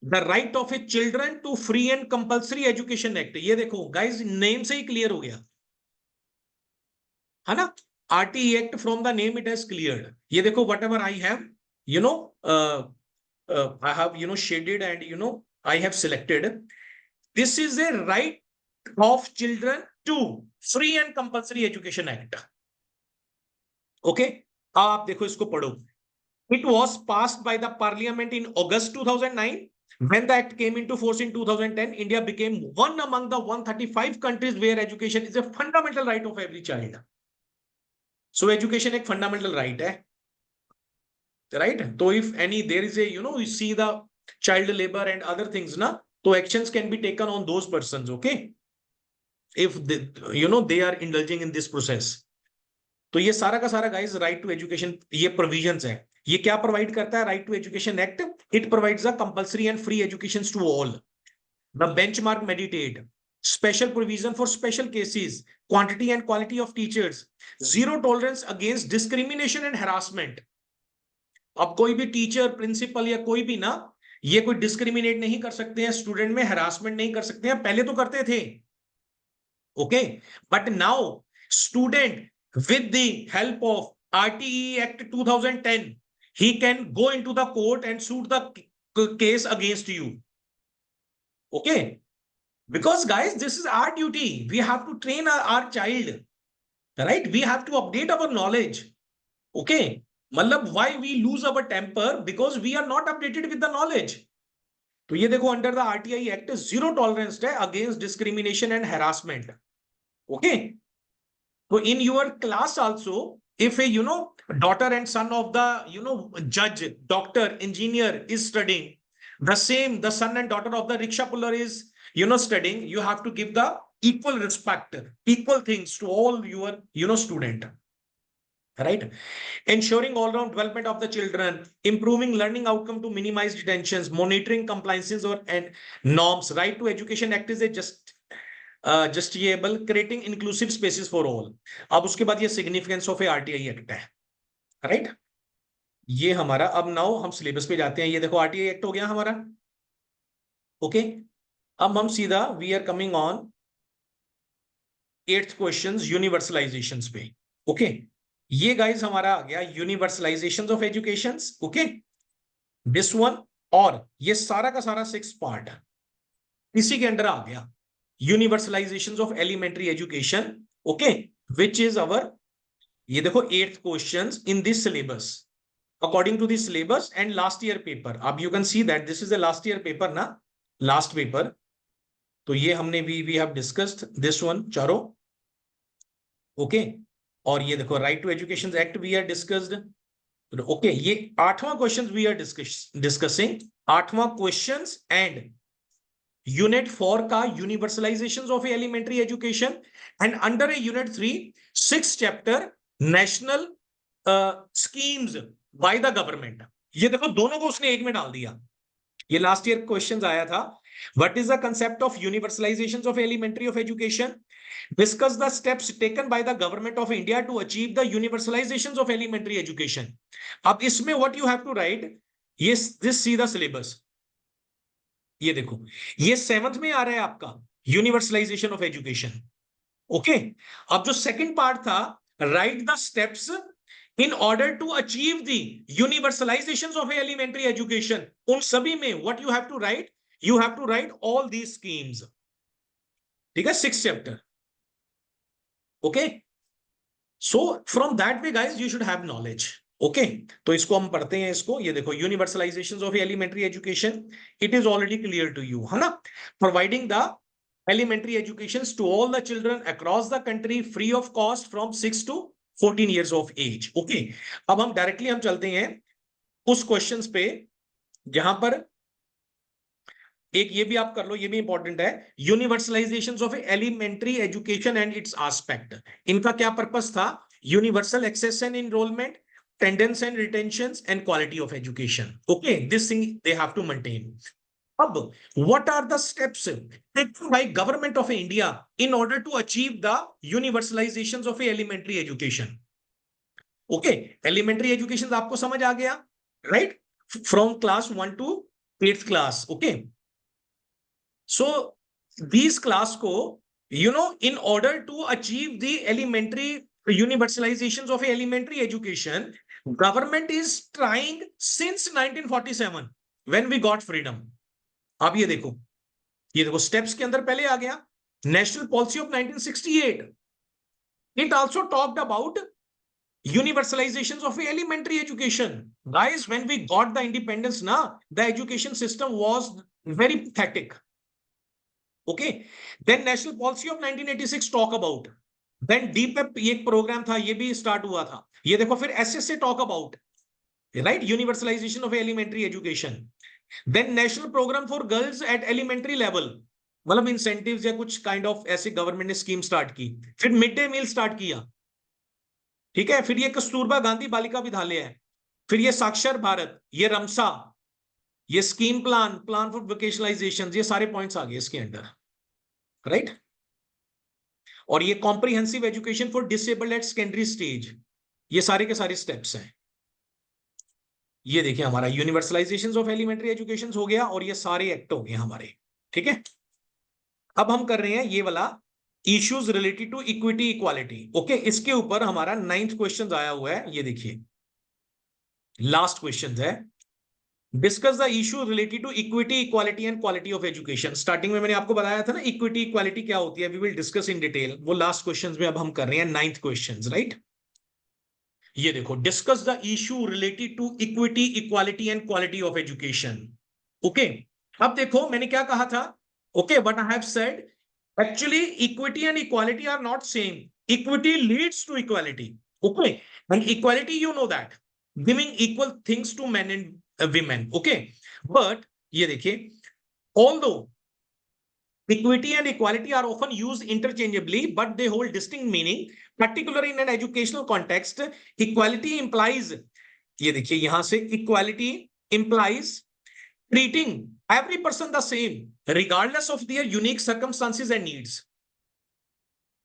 the right of a children to free and compulsory education act. ये देखो गाइस, नेम से ही क्लियर हो गया, है ना. RTE act from the name it has cleared. ये देखो what ever I have I have shaded and I have selected. This is a right of children to free and compulsory education act. Okay, आप देखो इसको पढ़ो. It was passed by the parliament in August 2009. When the act came into force in 2010, India became one among the 135 countries where education is a fundamental right of every child. So education एक fundamental right है, right? So if any there is a you see the child labor and other things na, so actions can be taken on those persons, okay, if they, they are indulging in this process. तो ये सारा का सारा guys right to education ये provisions है. ये क्या provide करता है right to education act? It provides a compulsory and free educations to all. The benchmark meditate, special provision for special cases, quantity and quality of teachers, zero tolerance against discrimination and harassment. अब कोई भी teacher, principal या कोई भी ना, ये कोई discriminate नहीं कर सकते हैं स्टूडेंट में, हरासमेंट नहीं कर सकते हैं. पहले तो करते थे, okay, but now student with the help of RTE act 2010 he can go into the court and suit the case against you. Okay, because guys this is our duty. We have to train our child, right? We have to update our knowledge. Okay, मतलब why we lose our temper, because we are not updated with the knowledge. तो ये देखो, under the RTI act zero tolerance है against discrimination and harassment. Okay, तो in your class also, if a daughter and son of the judge, doctor, engineer is studying, the same the son and daughter of the rickshaw puller is studying, you have to give the equal respect, equal things to all your student, right? Ensuring all round development of the children, improving learning outcome to minimize detentions, monitoring compliances or and norms. Right to Education Act is a justiciable, creating inclusive spaces for all. अब उसके बाद ये significance of a RTI act है, right? ये हमारा, अब now हम syllabus पे जाते हैं। ये देखो आरटीआई एक्ट हो गया हमारा। ओके, अब हम सीधा we are coming on 8th question universalisation पे। ओके, ये गाइज हमारा आ गया universalization of education. Okay, this one, और ये सारा का सारा 6 पार्ट इसी के अंडर आ गया, universalization of elementary education. Okay, which is our, ये देखो 8th question in this syllabus, according to this syllabus and last year paper. अब you can see that this is the last year paper ना, last paper. तो ये हमने we have discussed this one चारों। Okay, और ये देखो right to education act we are discussed. Okay, ये 8वां क्वेश्चन वी आर डिस्कसिंग, 8वां क्वेश्चन एंड यूनिट 4 का universalisation of elementary education, and under a unit 3 6 chapter national schemes by the government. ये देखो दोनों को उसने एक में डाल दिया। ये लास्ट ईयर क्वेश्चन आया था, what is the concept of universalisation of elementary of education, discuss the steps taken by the government of India to achieve the universalization of elementary education. अब इसमें what you have to write, ये this see the syllabus. ये देखो, ये 7th में आ रहा है आपका यूनिवर्सलाइजेशन ऑफ एजुकेशन। ओके, अब जो सेकंड पार्ट था, write the steps in order to achieve the universalization of elementary education, उन सभी में what you have to write, you have to write all these schemes. ठीक है, 6 chapter. Okay, so from that way guys you should have knowledge. Okay, तो इसको हम पढ़ते हैं। इसको, ये देखो, universalisation of elementary education, it is already clear to you, है ना? Providing the elementary education to all the children across the country free of cost from 6 to 14 years of age. Okay, अब हम डायरेक्टली हम चलते हैं उस question पे जहां पर एक ये भी आप कर लो, ये भी इंपॉर्टेंट है, universalisation of elementary education and its aspect. इनका क्या पर्पस था? Universal access and enrolment, attendance and retentions and quality of education. Okay, this thing they have to maintain. Ab, what are the steps taken by government of India in order to achieve the universalizations of elementary education? Okay, elementary education आपको समझ आ गया, right? From class 1 to 8th class. Okay, so these class को in order to achieve the elementary universalizations of elementary education, government is trying since 1947 when we got freedom. अब ये देखो steps के अंदर पहले आ गया national policy of 1968. It also talked about universalization of elementary education. Guys, when we got the independence, the education system was very pathetic. Okay, then national policy of 1986 talk about, then डीपेप ये एक programme था, ये भी start हुआ था। ये देखो, फिर SSA talk about, right, universalisation of elementary education. Then national programme for girls at elementary level, मतलब इंसेंटिव्स या कुछ काइंड ऑफ ऐसे गवर्नमेंट ने स्कीम स्टार्ट की। फिर मिड डे मील स्टार्ट किया, ठीक है। फिर ये कस्तूरबा गांधी बालिका विद्यालय है। फिर ये साक्षर भारत, ये रमसा, ये स्कीम प्लान फॉर वोकेशनलाइजेशन, ये सारे पॉइंट्स आ गए इसके अंदर, राइट। और ये comprehensive education for disabled at secondary stage, ये सारे के सारे स्टेप्स हैं। ये देखिए हमारा यूनिवर्सलाइजेशन ऑफ एलिमेंट्री एजुकेशन हो गया और ये सारे एक्ट हो गए हमारे, ठीक है। अब हम कर रहे हैं ये वाला issues related to equity equality. Okay, इसके ऊपर हमारा 9th क्वेश्चन आया हुआ है। ये देखिए लास्ट क्वेश्चन है, discuss the issue related to equity equality and quality of education. Starting में मैंने आपको बताया था ना इक्विटी इक्वालिटी क्या होती है, we will discuss in detail. वो लास्ट क्वेश्चन में अब हम कर रहे हैं 9th क्वेश्चन, राइट। ये देखो, discuss the issue related to equity, equality and quality of education. Okay, अब देखो मैंने क्या कहा था। Okay, but I have said actually equity and equality are not same. Equity leads to equality, okay, and equality you know that giving equal things to men and women. Okay, but ये देखिए, although equity and equality are often used interchangeably, but they hold distinct meaning, particularly in an educational context. Equality implies, ये देखिए यहां से, equality implies treating every person the same, regardless of their unique circumstances and needs.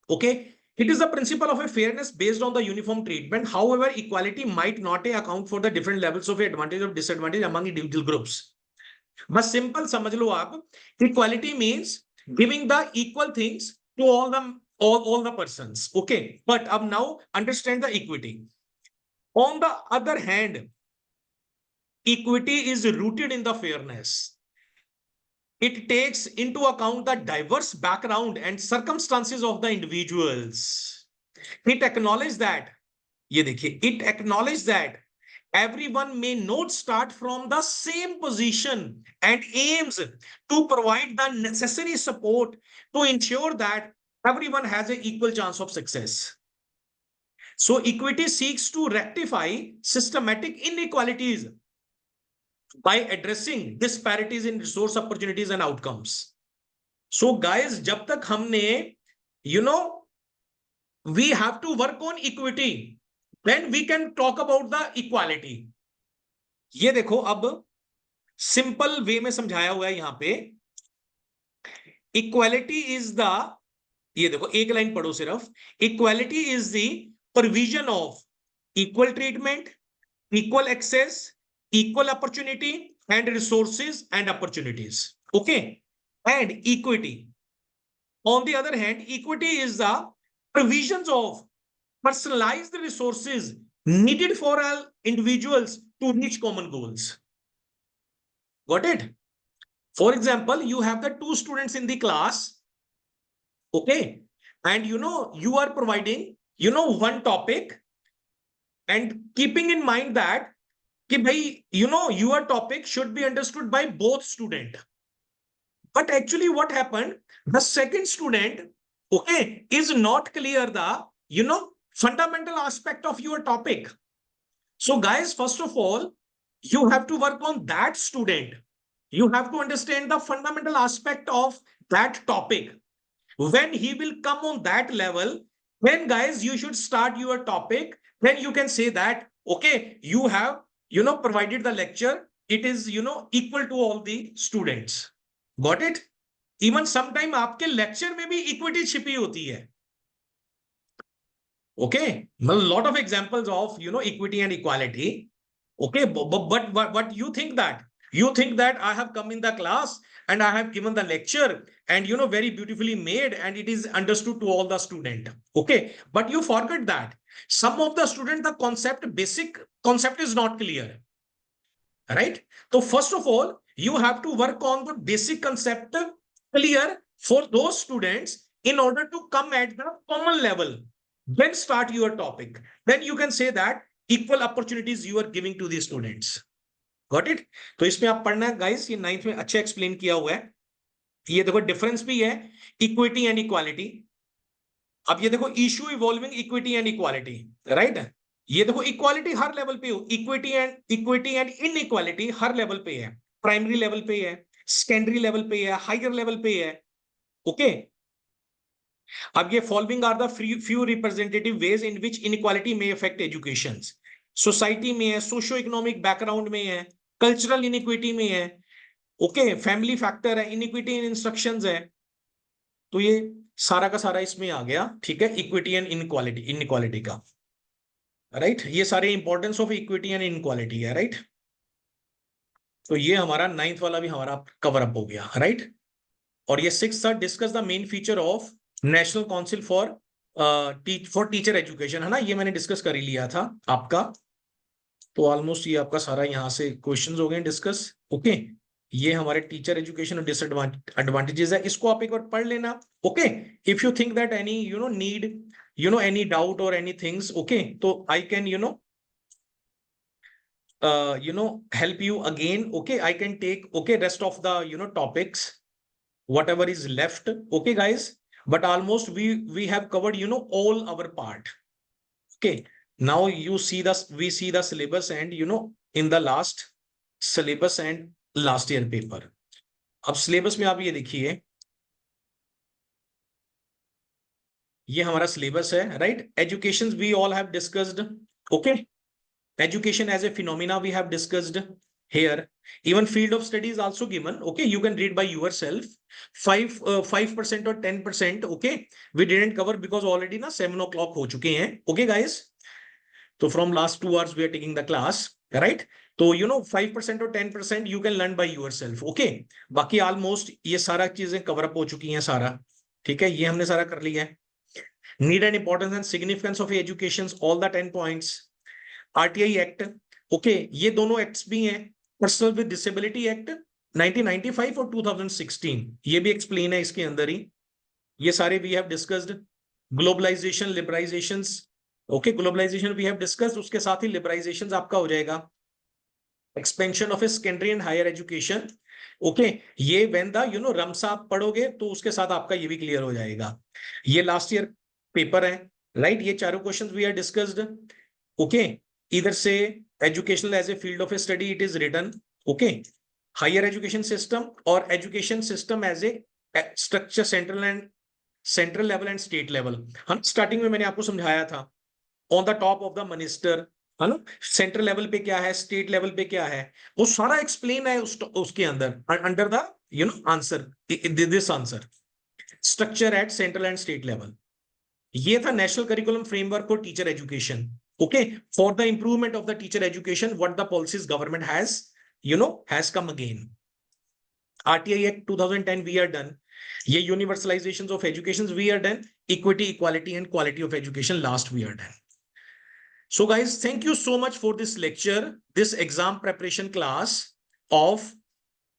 Okay, it is the principle of a fairness based on the uniform treatment. However, equality might not account for the different levels of advantage or disadvantage among individual groups. बस simple समझ लो आप, equality means giving the equal things to all the persons. Okay, but now understand the equity. On the other hand, equity is rooted in the fairness. It takes into account the diverse background and circumstances of the individuals. It acknowledges that, ये देखिए, it acknowledges that everyone may not start from the same position and aims to provide the necessary support to ensure that everyone has an equal chance of success. So equity seeks to rectify systematic inequalities by addressing disparities in resource, opportunities and outcomes. So guys, जब तक हमने, we have to work on equity, then we can talk about the equality. ये देखो, अब simple way में समझाया हुआ है यहां पे। इक्वालिटी इज द, ये देखो एक लाइन पढ़ो सिर्फ, equality is the provision of equal treatment, equal access, equal opportunity and resources and opportunities. Okay, and equity, on the other hand, equity is the provision of personalized resources needed for all individuals to reach common goals. Got it? For example, you have the two students in the class, okay, and you are providing one topic and keeping in mind that कि भाई your topic should be understood by both student. But actually what happened, the second student, okay, is not clear the fundamental aspect of your topic. So guys, first of all, you have to work on that student. You have to understand the fundamental aspect of that topic. When he will come on that level, then guys, you should start your topic. Then you can say that, okay, you have, provided the lecture. It is, equal to all the students. Got it? Even sometime आपके lecture में भी equity छिपी होती है. Okay, a lot of examples of equity and equality. Okay, but what you think that I have come in the class and I have given the lecture and very beautifully made and it is understood to all the student. Okay, but you forget that some of the student, the basic concept is not clear, right? So first of all, you have to work on the basic concept clear for those students in order to come at the common level. Then start your topic. Then you can say that equal opportunities you are giving to the students. Got it? तो इसमें आप पढ़ना है guys, ये 9th में अच्छा explain किया हुआ है। ये देखो डिफरेंस भी है, इक्विटी एंड इक्वालिटी। अब ये देखो issue evolving equity and equality, right? ये देखो इक्वालिटी हर लेवल पे हो, equity and inequality her level पे है, प्राइमरी लेवल पे है, सेकेंडरी लेवल पे है, हायर लेवल पे है। ओके, अब ये following are the few representative ways in which inequality में अफेक्ट एजुकेशन। सोसाइटी में है, सोशो इकोनॉमिक बैकग्राउंड में है, कल्चरल इनइक्विटी में है, ओके, फैमिली फैक्टर है, इनइक्विटी इन इंस्ट्रक्शंस है। तो ये सारा का सारा इसमें आ गया, ठीक है, इक्विटी एंड इनइक्वालिटी का, राइट? ये सारे importance of equity and inequality है, राइट? तो ये हमारा 9th वाला भी हमारा कवर अप हो गया, राइट? और ये 6th था, discuss the main feature of national council for teacher education, है ना? ये मैंने डिस्कस कर ही लिया था आपका। तो ऑलमोस्ट ये आपका सारा यहाँ से क्वेश्चंस हो गए डिस्कस। ओके, ये हमारे टीचर एजुकेशन डिसएडवांटेजेस है, इसको आप एक बार पढ़ लेना। Okay, if you think that any need any doubt or any things, okay, so I can, help you again. Okay, I can take, okay, rest of the, topics, whatever is left. Okay, guys, but almost we have covered, all our part. Okay, now you see this, we see the syllabus and, in the last syllabus and last year paper. अब syllabus में आप ये देखिए, ये हमारा syllabus है, right? Education we all have discussed. Okay, education as a phenomena we have discussed here. Even field of study is also given. Okay, you can read by yourself. 5% or 10%. Okay, we didn't cover because already na 7 o'clock हो चुके हैं. Okay, guys. So from last 2 hours we are taking the class, right? So 5% or 10% you can learn by yourself. Okay, बाकी almost ये सारा चीजें cover up हो चुकी हैं सारा. ठीक है, ये हमने सारा कर लिया है. Need and importance and significance of education, all the 10 points. RTI act, okay, ये दोनों एक्ट्स भी हैं. पर्सनल विद डिसेबिलिटी एक्ट 1995 और 2016, ये भी एक्सप्लेन है इसके अंदर ही. ये सारे we have discussed. Globalization, liberalizations, okay, globalization we have discussed. उसके साथ ही लिबराइजेशंस आपका हो जाएगा. Expansion of secondary and higher education, okay, ये व्हेन द रमसा आप पढ़ोगे तो उसके साथ आपका ये भी क्लियर हो जाएगा. ये लास्ट ईयर पेपर है, राइट? ये चारों questions we have discussed. Okay, either say educational as a field of study it is written, okay, higher education system or education system as a structure, central level and state level. हम starting में मैंने आपको समझाया था on the top of the minister, है ना, central level पे क्या है, स्टेट लेवल पे क्या है, वो सारा एक्सप्लेन है उसके अंदर under the answer, this answer structure eight central and state level. ये था national curriculum framework for teacher education. Okay, for the improvement of the teacher education, what the policies government has come again. RTI Act 2010 we are done. ये universalizations of education we are done. Equity, equality and quality of education last we are done. So guys, thank you so much for this lecture, this exam preparation class of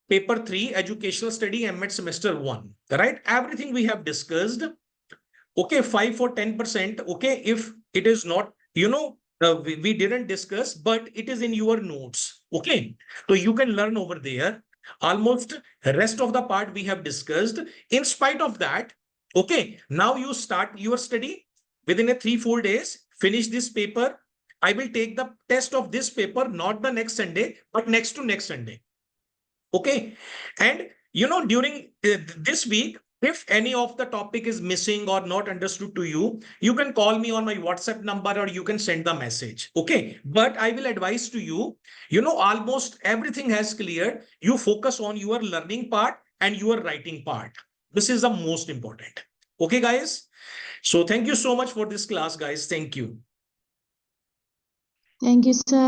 paper 3 educational study M.Ed semester 1, right? Everything we have discussed. Okay, 5 or 10%. Okay, if it is not, we didn't discuss, but it is in your notes. Okay, so you can learn over there. Almost rest of the part we have discussed. In spite of that, okay, now you start your study within a 3-4 days. Finish this paper. I will take the test of this paper not the next Sunday, but next to next Sunday. Okay, and during this week, if any of the topic is missing or not understood to you, you can call me on my WhatsApp number or you can send the message. Okay, but I will advise to you, almost everything has cleared. You focus on your learning part and your writing part. This is the most important. Okay, guys. So thank you so much for this class, guys. Thank you. Thank you, sir.